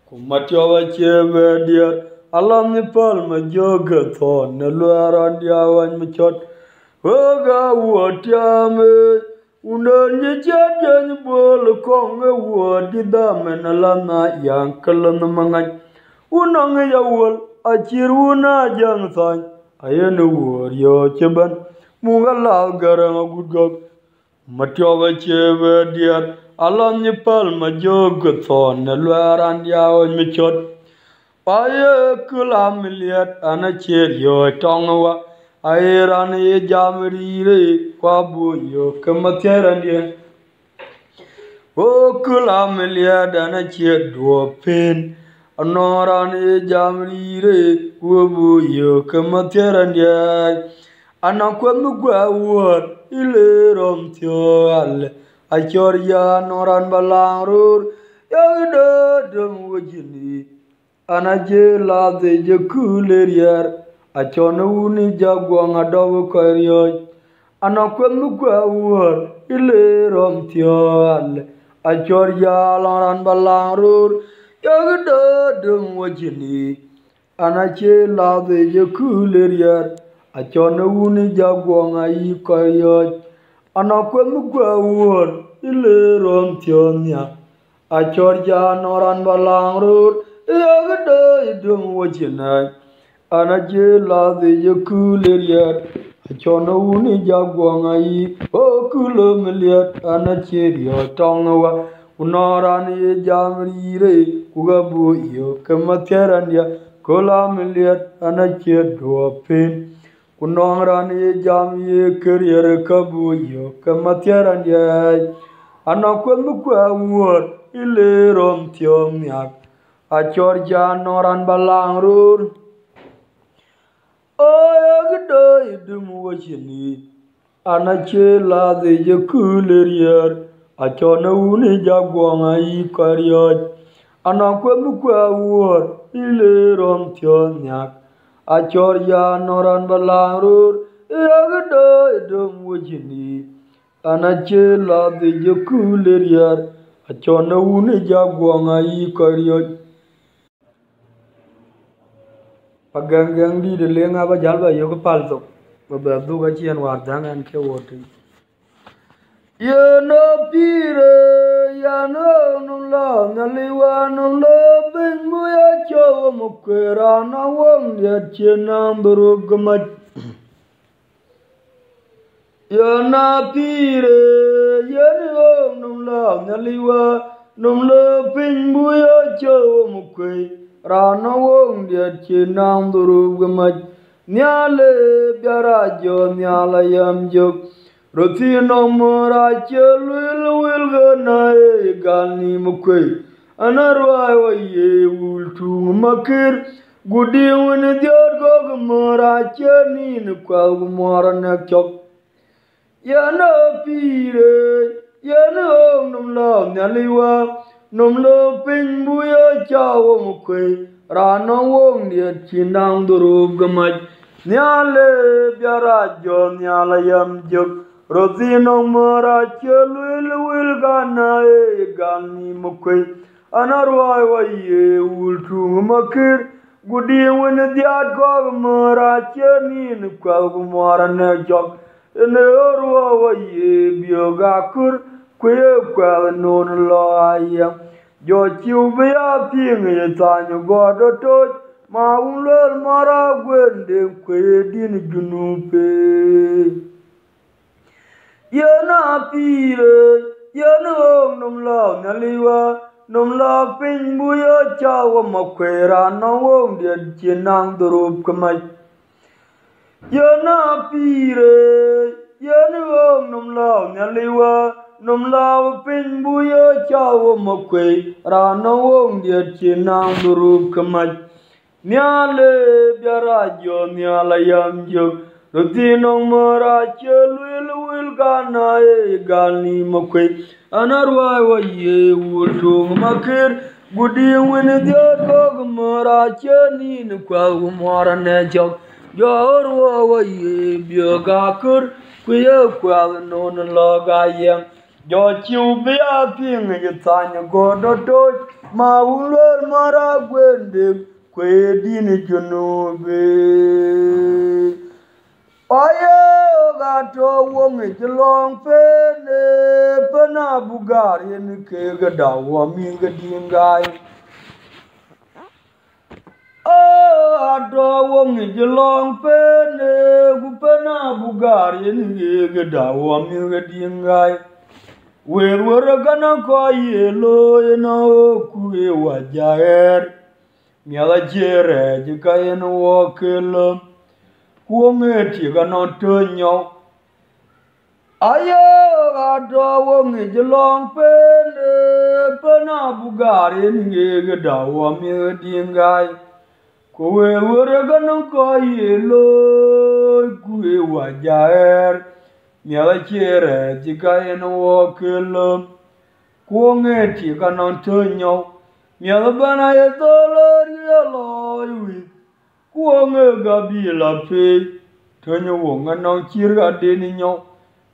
kumatyawa chebe diat alam ni palma joga thon na luaran diawan mechot oga wotyame undoni jadjani bol konge wodi damena lana yankelon mangan unange jawol ajiruna jangthan ayenu wor yo cheben mugala garanga gugab matyawa chebe diat alam ni palma joga thon na luaran diawan mechot paye kulamiliat anacher yo tongwa airan ye jamrire kwabu yo kamaterandie o kulamiliat anacher dopen anoran ye jamrire kwabu yo kamaterandie anakwemu gwawor ilerom tyoal achor ya noran balangrur yagdo dum wajini anaje la de je kulerier achona uni jagwanga dogo koryo anakwemu gwawor ilerom tyoal achor ya noran balangrur yagdo dum wajini anaje la de je kulerier achona uni jagwanga yikoryo anakwemu gwawor ilerom tyonya achor ya noran balangrur yagdo idum wajina anaje la de yekuleriat achona uni jagwanga yi okulomeliat anache yo tongwa Unoran ye jamrire kugabu yo kamaterandia kola miliat anachet dopin. Kunongran ye jam ye career kabu yo kamaterandia anakwa word ile rom tiom yak achor noran balang rur. Oya idum wachini anache la de je kulerier achona uni jagwanga yi karyoj anakwa word ile rom tiom yak achor noran balang rur. Idum wachini anache la de je kulerier achona uni jagwanga yi karyoj. Pagangang di de lenga ba jalba yo palto ba ba du ga chien war dangan ke wote ye no pire ya no la ngaliwa no lo ben mu ya cho mo kwera na won ya chena bru gma ya na pire ya no la ngaliwa no lo ben mu ya cho mo kwera Rana wong dia chinang duru gamaj nyale biara jo nyala yam jok roti no mora chelul wil gana e gani mukwe anarwa waye wultu makir gudi woni dior go mora cheni ne kwa mora ne chok ya no pire ya no num la nyaliwa num lo pin buya chawo mukwe rano wong dia chinang duru gamaj nyale biara jo nyala yam jok rozino mora chelul wil gana e gani mukwe anarwa waye wultu makir gudi woni diat go mora cheni ne kwa mora ne jok ene orwa waye biogakur kwa non lo ayam jo chiu bia ping ye tanyo godo to ma ulol mara gwende kwe din junupe ye na pire ye no num lo naliwa num lo ping bu yo chawo ma kwera no wong de chinang durup kamai ye na pire ye no num lo naliwa num lao pin buyo chawo mokwe rano wong dia chinang durup kamaj nyale biara jo nyala yam jo rutino mora chelwil wil gana e gani mokwe anarwa waye wultung makir gudi wini dia kog mora cheni ni kwa mora ne jok jorwa waye biogakur kuya kwa non loga yam jo chiu bia ping ye tanya godo to ma ulol mara gwende kwe dini junube aye gato wong jlong pene pena bugar yen ke gada wa mi gadingai ado wong jlong pene gu pena bugar yen ke gada wa mi gadingai Wer gana ko yelo eno kuwe wajaer miala jere jika eno wakelo kuonge tiga no tonyo ayo ado wonge jlong pene pena bugari nge dawa mi dingai wer gana ko yelo kuwe wajaer miala chere jika eno wakelo kuonge tiga no tonyo miala bana ye dolor yelo wi kuonge gabila pe tonyo wonga no chirga deni nyo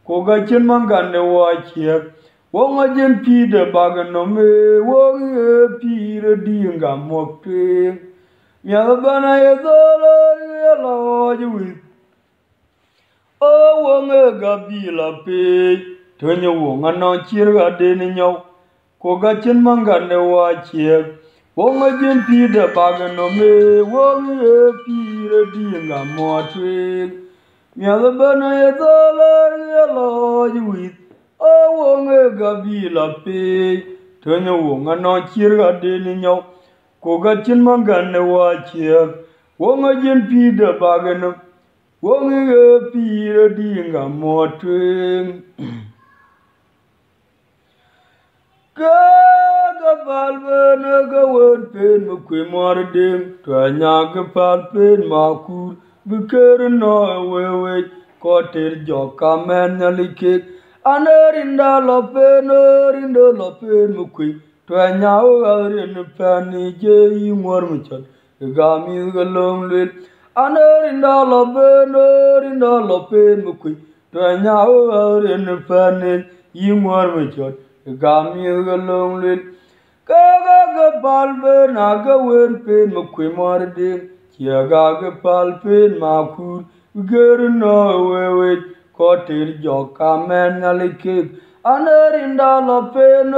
koga chen mangane wachie wonga jen pide bagano me wonga pire dinga mokte miala bana ye dolor yelo wi o wonga gabila pe tonyo wonga no chirga deni nyo koga chen mangane wachie wonga jen pide bagano me wonga pire dinga mokte miala bana ye dolor yelo wi o wonga gabila pe to nyo wo nga no chir ga de ni nyo ko ga chin man gan ne wa chia wo nga jin pi de ba ga no wo nga pi re di nga mo twing ga balbe na ga won pen mu kwe mar dem to nya ga pal pen ma kur bu ker no we ko ter jo ka men na like anerinda lo pen mu kwe to nya o arin pen ni je yi mor mu chan ga mi ga long le anerinda lo pen mu kwe to nya o arin pen ni yi mor mu chan ga mi ga long le ga balbe na ga wen pen mu kwe mar dem chia ga pal pen ma kur ger no we ko ter jo ka men na like anerinda lo pen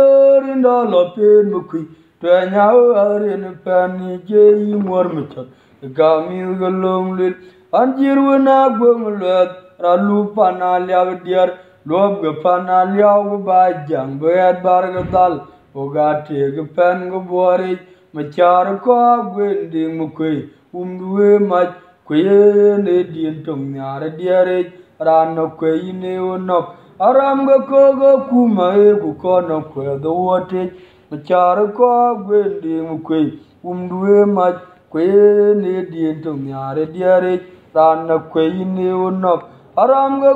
mu kwe to nya o arin pen ni je yi mor mu chan ga mi ga long le anjir na gweng le ra lu pa na lya diar lob ga pa na lya ba jang ba bar ga dal o ga te ga pen go bore ma char ko gwen ding mu kwe duwe ma kwe ne din tong nyare diare ran no kwe ne no aram ga ko ku ma e ku ko no kwe do wote ma char ko gwen ding mu kwe duwe ma kwe ne din tong nyare diare ran no kwe ne no aram ga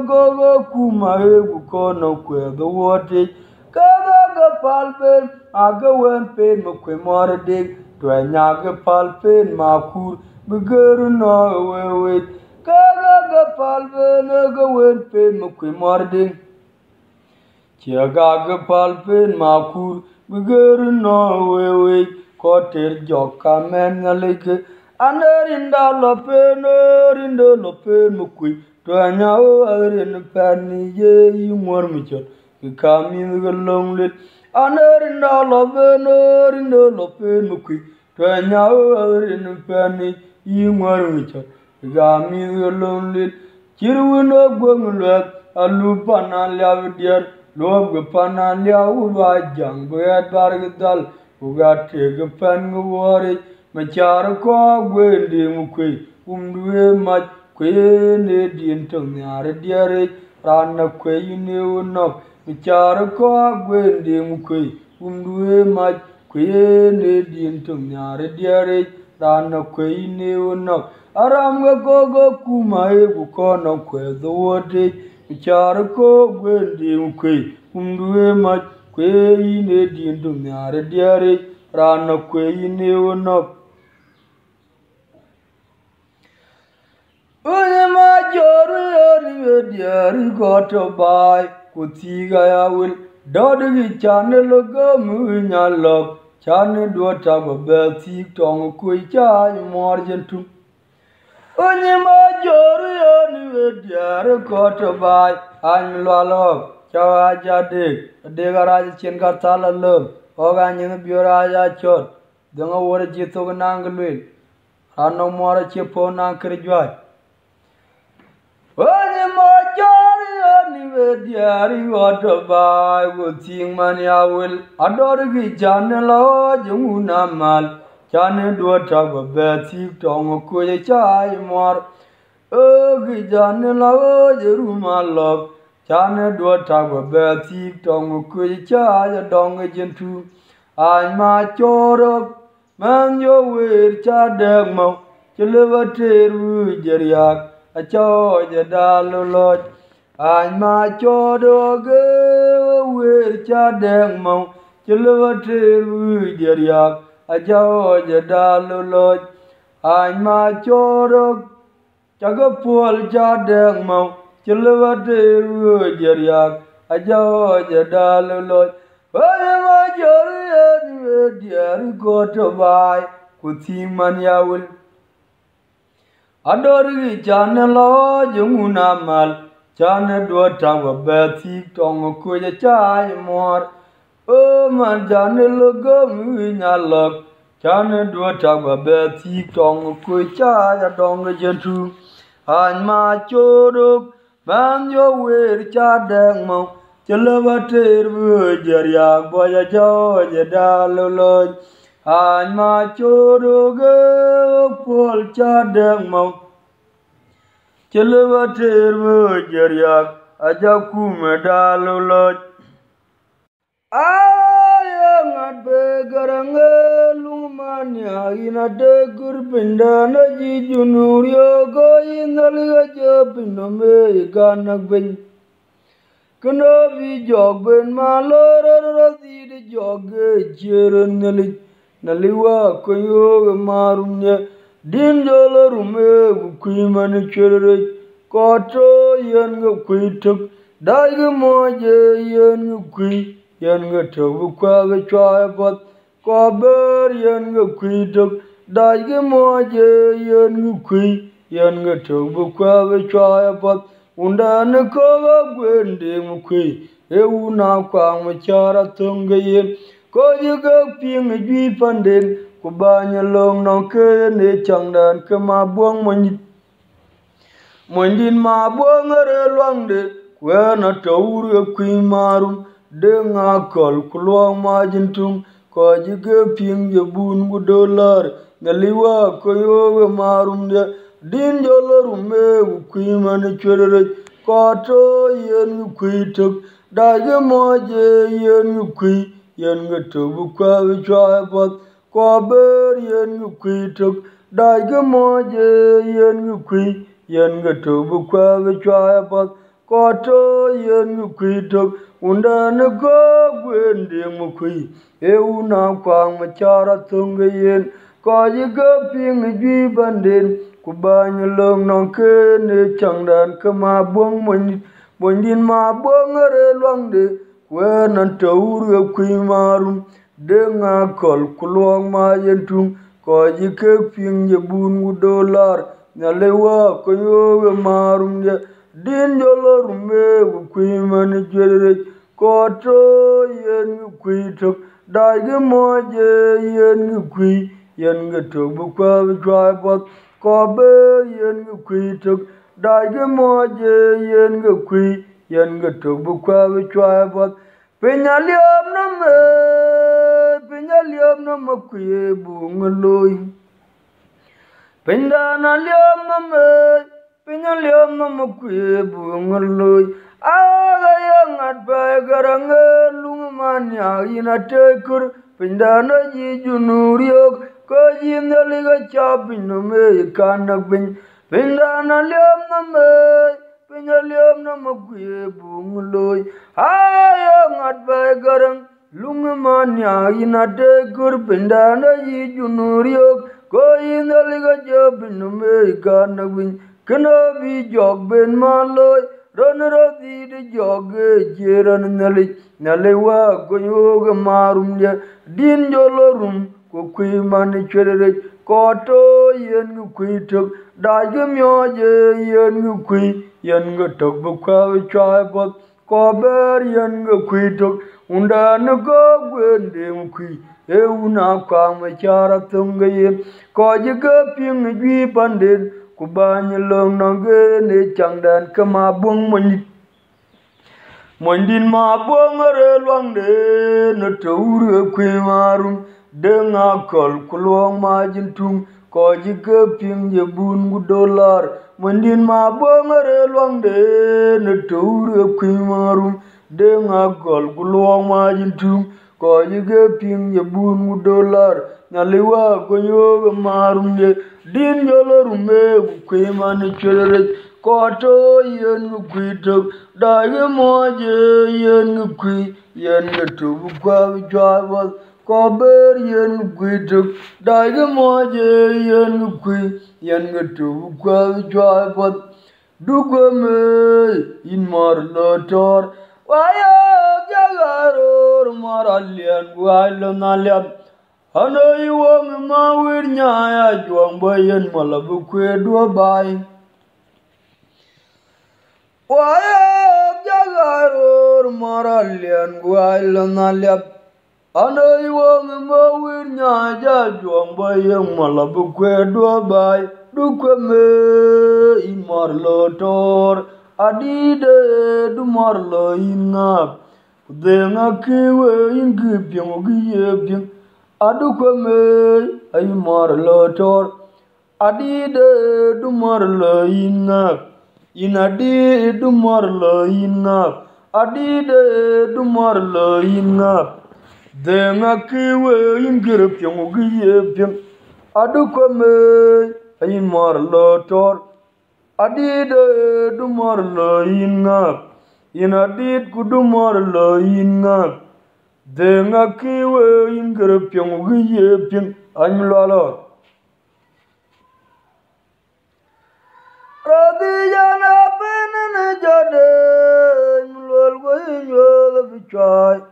ku ma e ku ko no kwe do wote ga palpen aga wen pen mu kwe mar dig to nya ga palpen ma kur bu ger no we ga palpen aga wen pen mu kwe mar dig chia ga palpen ma kur bu ger no we ko ter jo ka men na like anerinda lo pen mu kwe to nya o arin pen ni ye yi mor mu chot ka mi ga long le anerinda lo pen mu kwe to nya o arin pen ni yi mor mu chot ga mi ga long le chiru no gweng le alu pa na lya diar lob ga pa na lya u ba jang ba bar ga dal u ga te ga pen go wore ma char ko gwen de mu kwe duwe ma kwe ne din tong nyare diare ran na kwe ne no char ko gwen de mu kwe duwe ma kwe ne din tong nyare diare ran na kwe ne no aram ga ku ma e ku ko no kwe do wote char ko gwen de mu kwe duwe ma kwe ne din tong nyare diare ran na kwe ne no ma joru ni diari got by kutiga ya will dodgi channel go mu nyalok channel do ta ba ti tong ku cha morgentu ma joru ni diari got by an lalo chawa jade de garaj chen ka tala lo oga nyin biora ja chot denga wore jito nanglu ano mora che po nang krjwa ma joru ni diari got by kuting man ya will adorgi channel o jumuna mal channel do ta ba ti tong ku cha mor gi channel o jerumal channel do ta ba ti tong ku cha dong jentu an ma choro man yo wir cha deng mo chelevateru jeriak a cho je dalu loj an ma choro ge wir cha deng mo chelevateru jeriak a cho je dalu loj an ma choro chaga pol cha deng mo chelevateru jeriak a cho je dalu loj ma joru ni diari got by kuting man ya will adorgi channel o jumuna mal channel do ta ba ti tong ku cha mor man channel go mu nyalok channel do ta ba ti tong ku cha dong jentu an ma choro man yo wer cha deng mo Chalabatir Bujaria Boya Joja Dalolo An Ma Choruga Pol Chadang Mount Chalabatir Bujaria Ajakume Dalolo Ayangat Begaranga Lumania in a de Gurbindana Jijunurio go in the Ligajapinome Ganak Ben. Kena vi jog ben malor rasi de jog jeren naliwa koyo marumnya din jolo rume kuiman chere koto yen kuituk dai moje yen kui yen to kwa chwa pat ko ber yen kuituk dai moje yen kui yen to kwa chwa pat Undana koga gwende mukwe, euna kwa machara tungayen, kojiga ping jwi panden, kubanya long nong kaya ne changdan kama buang manjit. Manjin ma buang are luangde, kwena tauru kwi marum, de nga kol kulwang majintung, kojiga ping jabun gudolar, ngaliwa koyoga marum de, Din jolorume kuimani chere koto yen kuituk dage moje yen kui yen gatu kwa vichwa pat kober yen kuituk dage moje yen kui yen gatu kwa vichwa pat koto yen kuituk undana go gwende mukui euna kwa machara tunga yen kojiga ping jwi banden Kubanya long nong ke ne changdan kama buang monjin ma buang are luangde kwenan tauru kui marum denga kol kulwang ma yentung koji ke ping je bun $1 nyalewa koyo marum je din jolo rume kui man jere koto yen kui tok dai moje yen kui yen gato bukwa jwa Kobe yen kuituk dage moje yen kui yen gato bukwa vichwa pat pinyaliom na me kuye bungaloi pindana liom na me kuye bungaloi aga yangat ba garange lungmanya ina tekur pindana ji junuriok Kajin the liga chopping no me kanak bin Pindana liam no me Pinaliam no mukwe bungloy Ayang at by garang Lungamania in a day good pindana yi junuriok Kajin the liga chopping no me kanak bin Kana be jog ben maloy Runner of the jog jeran nali Nalewa goyoga marum ya Din jolorum Kui mani chere koto yen kuituk dage myoje yen kui yen gatok bukwa vichwa pat kober yen kuituk undana go gwende kui euna kwa machara tunga yen koji ga ping jwi panden kubanya long nange ne changdan kama buang manjit Mondin ma buang are luangde na tauru kui marum Denga kol kulwang majintung koji ke ping je bun $1 Mondin ma bongare luangde ne toure kuimarum Denga kol kulwang majintung koji ke ping je bun $1 Nyaliwa konyo marum je din jolorume kuimani chere Koto yen kuitok dage moje yen kui yen tubu kwa vichwa Kober yen kuituk dage moje yen kui yen tu kwa vichwa pat Dugame in mar lotor Waya jagaror maralian wailo nalian Hano iwang mawir nyaya juang bayan malabu kwe dua bay Waya jagaror maralian wailo nalian Hano iwang mawir nyaya juang bayan malabu kwe dua bay Dugame in mar lotor adide du mor lo yin ngap kudenga kiwe yin gipyong giyepyong adu kweme ay mor lo tor adide du mor lo yin ngap yin adi du mor lo yin ngap adide du mor lo yin ngap denga kiwe yin gipyong giyepyong adu kweme ay mor lo tor adide du mor lo yin ngap yin adid ku du mor lo yin ngap denga kiwe yin gipyong giyepyong any lolo radiyana benene jade lol go yin yo bichai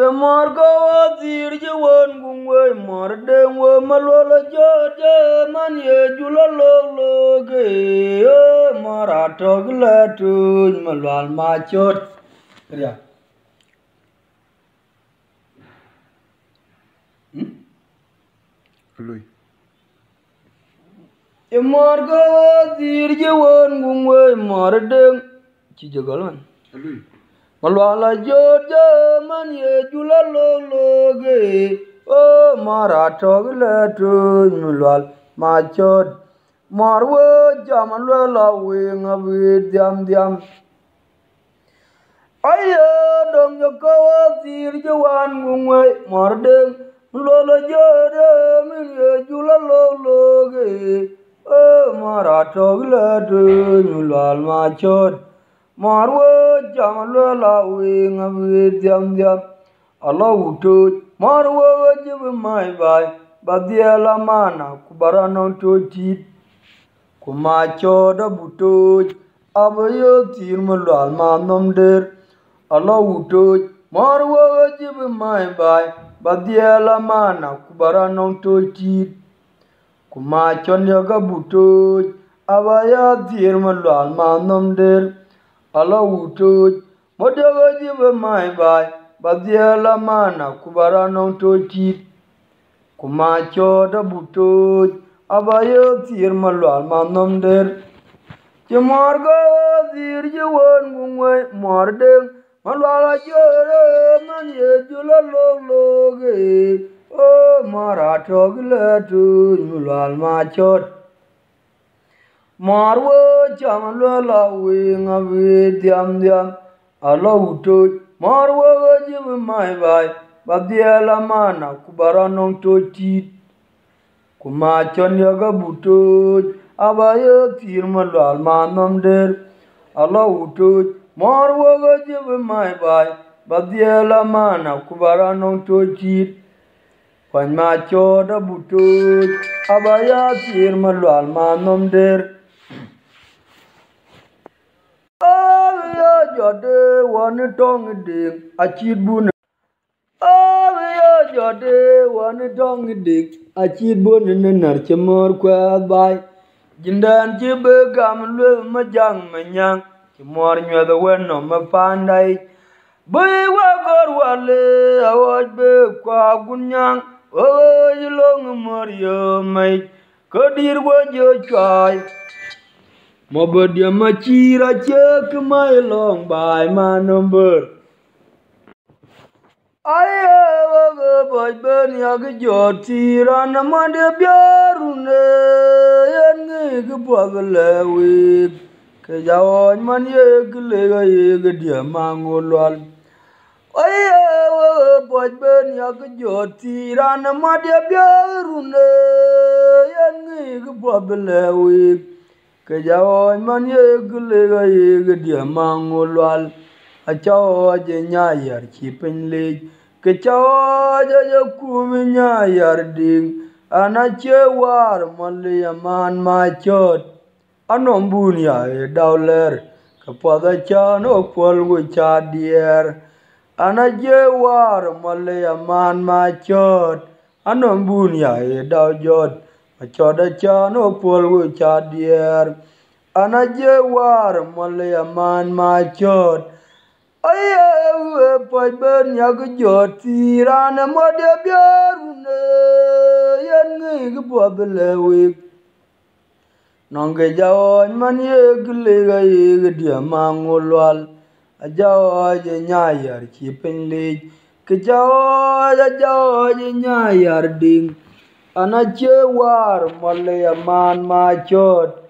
ye mor go dir je won gungwe mor den wo malolo jode man ye julo lo ge mor atog la tu malwal ma chot ya lui ye mor go dir je won gungwe mor den ci jogalon lui malwala jode man ye julo lo ge mor atog la tu malwal ma chot mor wo jaman la we ngabe diam ayo dong yo ko tir jawan gungwe mor den lolo jode min ye julo lo ge mor atog la tu malwal ma chot mor wo jaman la we ngabe diam Allah uto mor wo jib mai bai badiela mana kubarano to tit kuma choda buto abayo tir malwal ma nom der Allah uto mor wo jib mai bai badiela mana kubarano to tit kuma chonya ga buto abaya tir malwal ma nom der Allah uto modaga jib mai bai badiela mana kubarano to tit kuma choda buto abayo tir malwal ma nom der ci mor go dir ji won gungwe mor den malwal jore man ye julo lo ge mor atog la tu malwal ma chot mor wo cham la we ngabe diam alo uto mor wo ji mai bai badiela mana kubarano to tit kuma chon yaga buto abayo tir malwal ma nom der alo uto mor wo jib mai bai badiela mana kubarano to tit kwan ma choda buto abaya tir malwal ma nom der ayo jode won tong ding achit bun ayo jode won tong dik achit bun nar chmor kwa bai jindan jibe gam lwe majang manyang chmor nyoda weno mapandai bai wa gor wale awaj be kwa gunyang long mario mai kodir wo jo chai mobadia machira chek mai long bai ma number ayo boy ben ya ge jotira na mande biarune yen ge bogle wi ke jaon man ye ge dia mangolwal ayo boy ben ya ge jotira na mande biarune yen ge bogle wi ke jaon man ye ge dia mangolwal achao je nyayar chipin le ke chao je kum nyayar ding anache war malya man ma chot anom bun ya dauler ke pada chano pol go cha dier anache war malya man ma chot anom bun ya dau jot choda chano pol go cha dier anache war malya man ma chot Aye poi ben ya go joti rana mo de biarune yen ngi go bodle wi nonge jawo man ye gle ga ye dia mangolwal a jawo je nyayar ki pinli ke jawo je nyayar ding ana che war molle ya man ma chot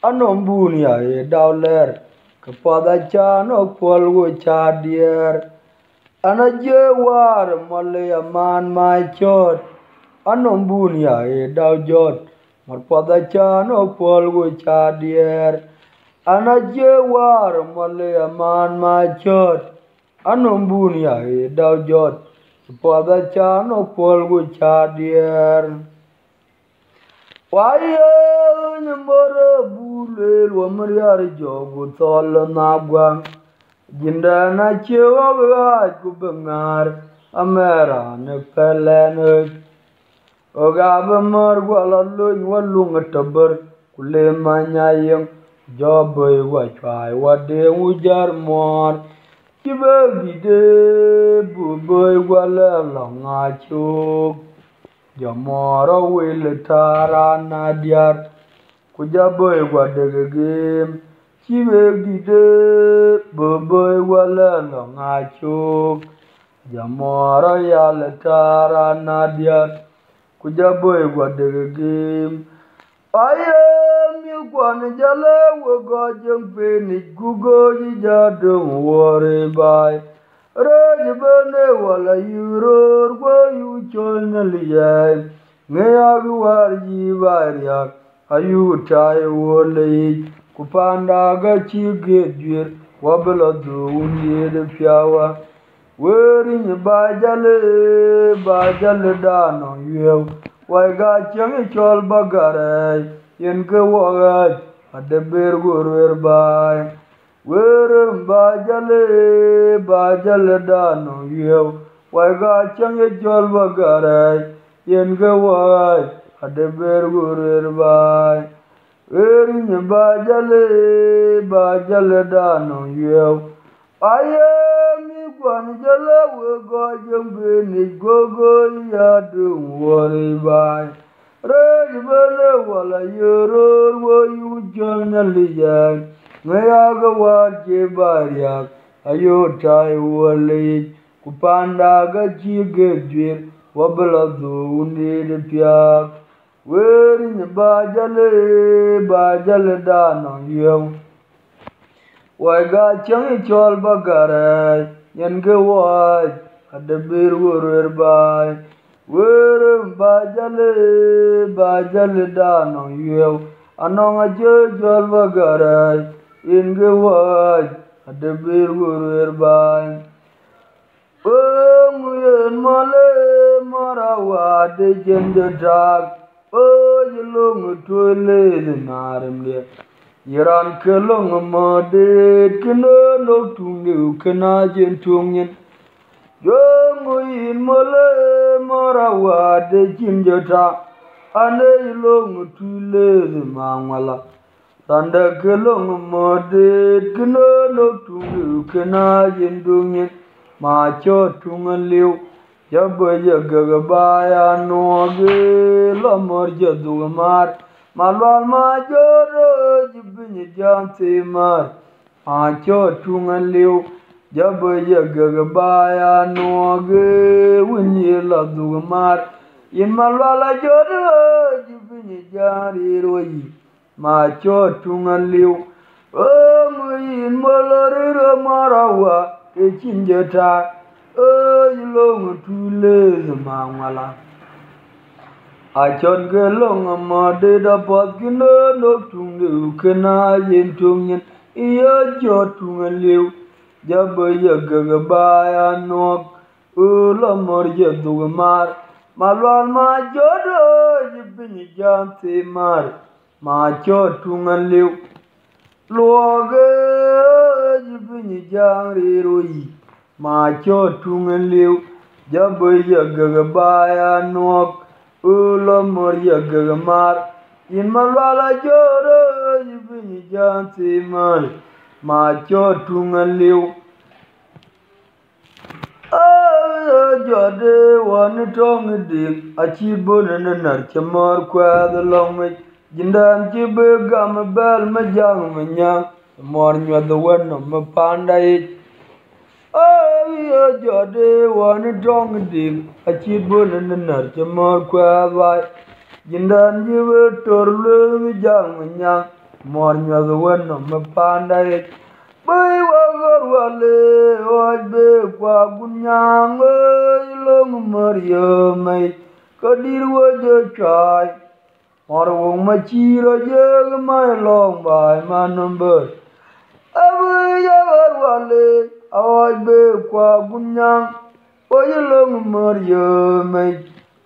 anom bun ya e dawler ke pada cha no pol go cha dier ana je war molle ya man ma chot anom bun ya e daw jot mar pada cha no pol go cha dier ana je war molle ya man ma chot anom bun ya e daw jot pada cha no pol go cha dier Wayo nyambara bule wa mariari jogu tol na gwang jinda na chewa ga kubengar amera ne pelene oga bamar gwala lun walung tabar kule manyayeng joboy wa chai wa de ujar mor kibe gide buboy gwala longa chuk Jamoro will tara nadiar kujaboy guadegim chive gide boboy wala ngachuk Jamoro yal tara nadiar kujaboy guadegim ayam you gwan jala wogo jeng peni gugo jadum worry by Rajbane wala yuror go yu chonaliya ngayag warji baryak ayu tai wole kupanda ga chige jwir wabla du unye de piawa werin bajale dano yew wai ga chang chol bagare yen ke waga ade ber gorwer bai Werum bajale dano yew wai ga change jol bagare yen ga wai ade ber gurer bai werin bajale dano yew aye mi kwan jale we go jembe ni gogo ya dum wori bai rej bele wala yoror wo yu jol na liyan Ngayaga warje baryak ayo tai wale kupanda ga chige jwir wabla du undi de piak werin bajale dano yew wai ga chang chol bagare yen ge wai ade bir worwer bai werin bajale dano yew anong aje jol bagare Inge waj ade bir gurwer bai Nguyen male marawa de jende drag Yelong tuele narimle Yiran kelong madet kena no tungu kena jentungin Nguyen male marawa de jende drag Ane yelong tuele mangwala Tanda kelong modet kena no tungu kena jendungin ma cho tungan liu jabo jaga baya noge lamor jadu mar malwal ma joro jibni janti mar ma cho tungan liu jabo jaga baya noge wunyi ladu mar in malwal joro jibni jari royi ma cho tungan liu muyin moloriro marawa ke chinjeta long tule mangwala a chon ke long mode da pot kino no tungu kena yen tungen iyo jo tungan liu jabo yaga baya nok ulo mor jadu mar malwal ma jodo jibini janti mar ma cho tungan liu luoge jibini jangri roi ma cho tungan liu jabo yaga baya nok ulo mor yaga mar in malwala jodo jibini janti mar ma cho tungan liu jode wan tong dik achi bonen nar chamor kwa the long me jindan chi be gam bel ma jang me nyang mor nyo the wan no me panda it ay jode wan tong dik achi bonen nar chamor kwa vai jindan chi be tor le me jang me nyang mor nyo the wan no me panda it Bai wagar wale wajbe kwa gunyang long Maria mai kadir waje chai marwong machira jeg mai long bai manumber abu yagar wale wajbe kwa gunyang waje long Maria mai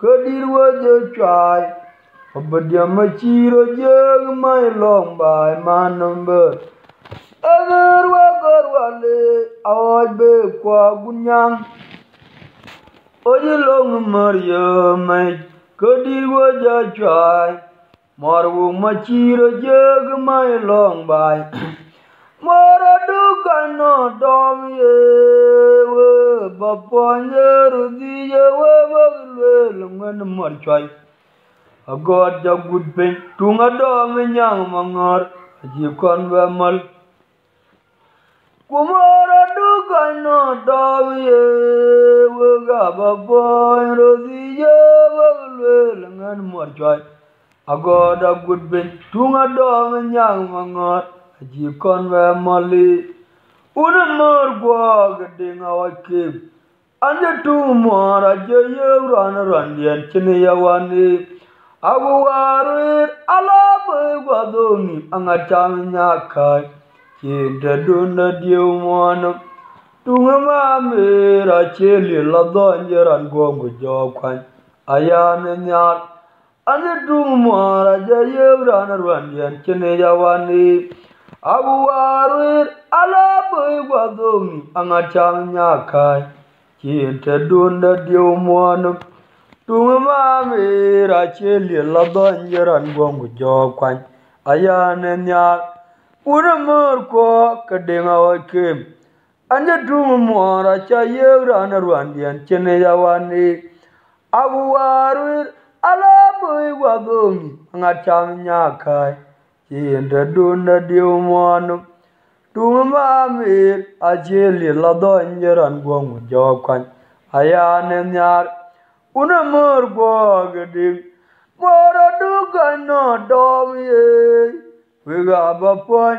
kadir waje chai abadia machira jeg mai long bai manumber agar wagar wale awaj be kwa gunyang oye long Maria mai kadir waja chai marwu machira jeg mai long bai mara du kano dom ye we bapanye rudi ye we bagle lungan mar chai agod ja good pen tunga dom nyang mangar ji kon ba mal Kumara dukano dawiye waga baboy roziye wagle ngan morjoy agoda gudben tunga dom nyang mangar aji kon we mali unan mor gwa gedinga wake anje tumara je yewran randien chine yawani agu warir ala be gwadoni angacham nyakai Kinda dunda diu mwana tunga mamira cheli la donjeran gongo jokwan ayane nyar ane tunga mwara jayevran rwandian chene yawani abu warir ala boy gwadongi angacham nyakai Kinda dunda diu mwana tunga mamira cheli la donjeran gongo jokwan ayane nyar Una mor ko kadinga wakim anja tunga mora cha yevran rwandian chene yawani abu warir ala boy wadongi ngacham nyakai Kinda dunda diu mwana tunga mamir ajeli la donjeran gongo jokwan ayane nyar una mor ko kading mora duka no dom ye Wiga bapoy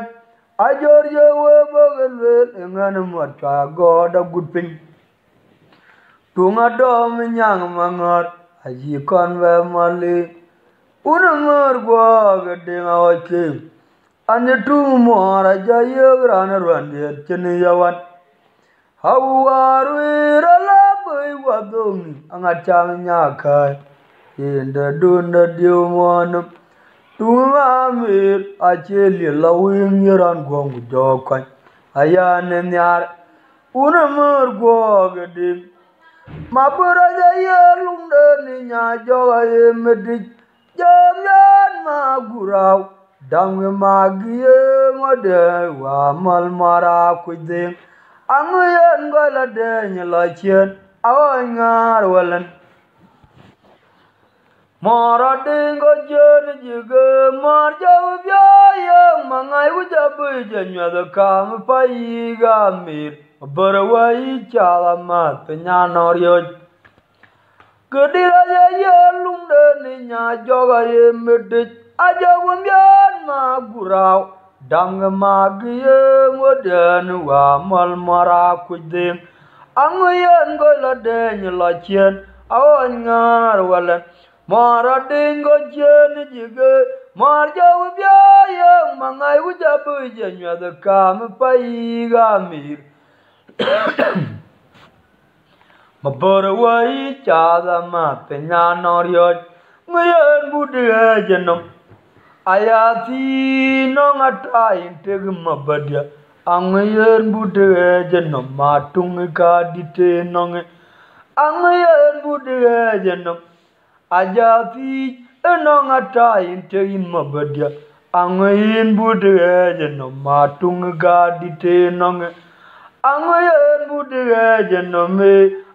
ajor ye we bagelwel engane motcha goda gudpin tunga dom nyang mangar aji kon we mali una mor gwa gedinga wake anye tung mora jaye gran rwande chene yawan hawaru rala boy wadong angachang nyakai inda dunda diu monum Tunga mir acheli lawing yaran gongu jokwan ayane nyar una mur gogedi mabura ya lungde ni nya joga ye medik jamyan magurau dangwe magiye ngode wa mal mara kuiding anguyen gola de nyalachen awangar walan Mara dingo jen jige mar jau biaya mangai ujabu jenyo the kam paiga mir barawai chala mat nyanoriyo Kedira ya lungde ni nya joga ye medit ajawu bian ma gurau dang magiye moden wa mal mara kuiding anguyen gola den la chen awan ngar walan Mara dingo jen jige mar jau biaya mangai ujabu jenyo the kam paiga mir Mabarawai chada ma penyanoriyo ngayon budhe jenom ayati nong atain teg mabadia angayon budhe jenom matung ka dite nong angayon budhe jenom Ajati enong atain tegin mabadia angayin budhe jenom matung ga dite nong angayin budhe jenom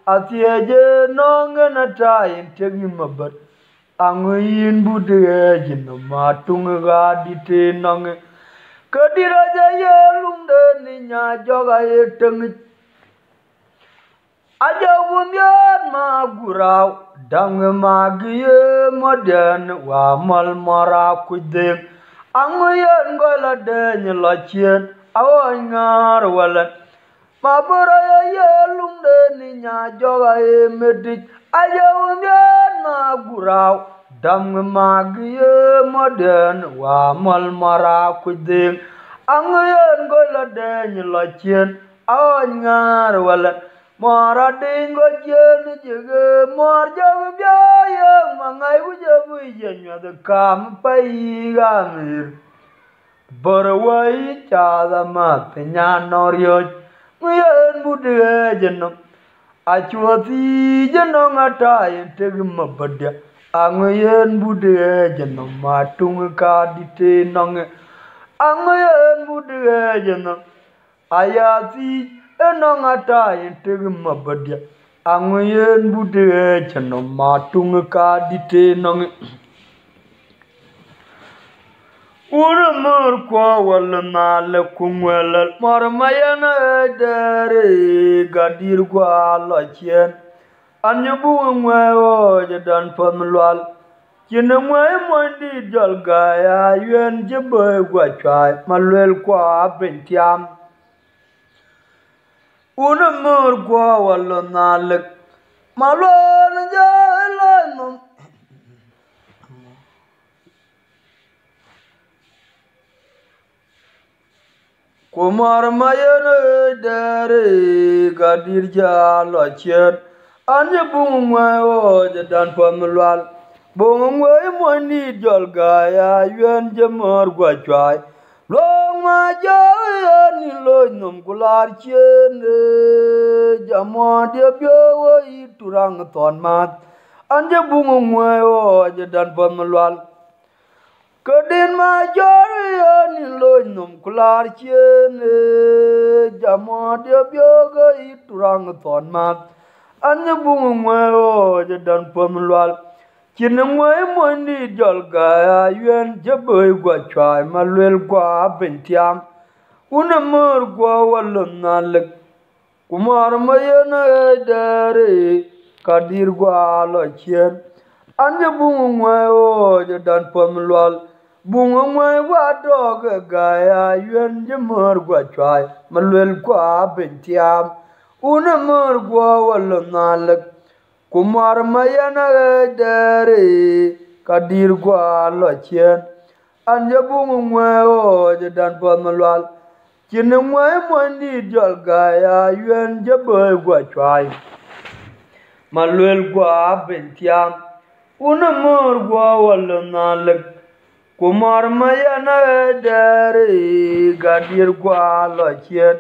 atieje nongena tayin tegi mabat anguyin bude jino matung ga dite nong kadira jaye lumde ni nya joga yeteng aja wumyan ma gurau dang magiye modern wa mal mara kudem anguyen gola de ni lachien awan ngar wala mabura ye lumde ni nya joga e medik aja wumyan ma gurau dang magiye modern wa mal mara kudem anguyen gola de ni lachien awan ngar wala mora dingo jen jege mor jagu biaya mangai bujabu jenya de kam pai gamir borwai chada mat nya noryo nguyen budhe jenno achuati jenno ngatai tegum badya anguyen budhe jenno matung ka dite nong anguyen budhe jenno ayati enong atai tegum badya anguyen budhe jenno matung ka dite nong Uramur kwa wala nale kumwela marmayana dare gadir kwa lachien anyabu ngwayo jadan pamlwal kina ngwayo mondi jalgaya yuen jebe gwa chai malwel kwa bentiam Uramur kwa wala nale malwal jala Kumar mayana dare gadir jalo chen anya bungwa jadan pamlwal bungwa moni jol gaya yuen jamor gwa chai long ma ja ni lo num kular chen jamo de byo turang ton mat anya bungwa jadan pamlwal Kadin ma jari ni loy num kular chen jamo de byoga iturang ton mat anya bungu ngwe jadan pamlwal kin ngwe moni jol ga yuen jaboy gwa chai malwel gwa bentiam unamur gwa walun nalek kumar mayana dare kadir gwa lo chen anya bungu ngwe jadan pamlwal bunga ngwe wa dog gaya yuen jemur gwa chai malwel kwa bentiam una mur gwa wala nalek kumar mayana dare kadir gwa lo chen anja bunga ngwe jadan pamalwal kin ngwe mondi jol gaya yuen jeboy gwa chai malwel kwa bentiam una mur gwa wala nalek Kumar mayana dare gadir gwa lo chen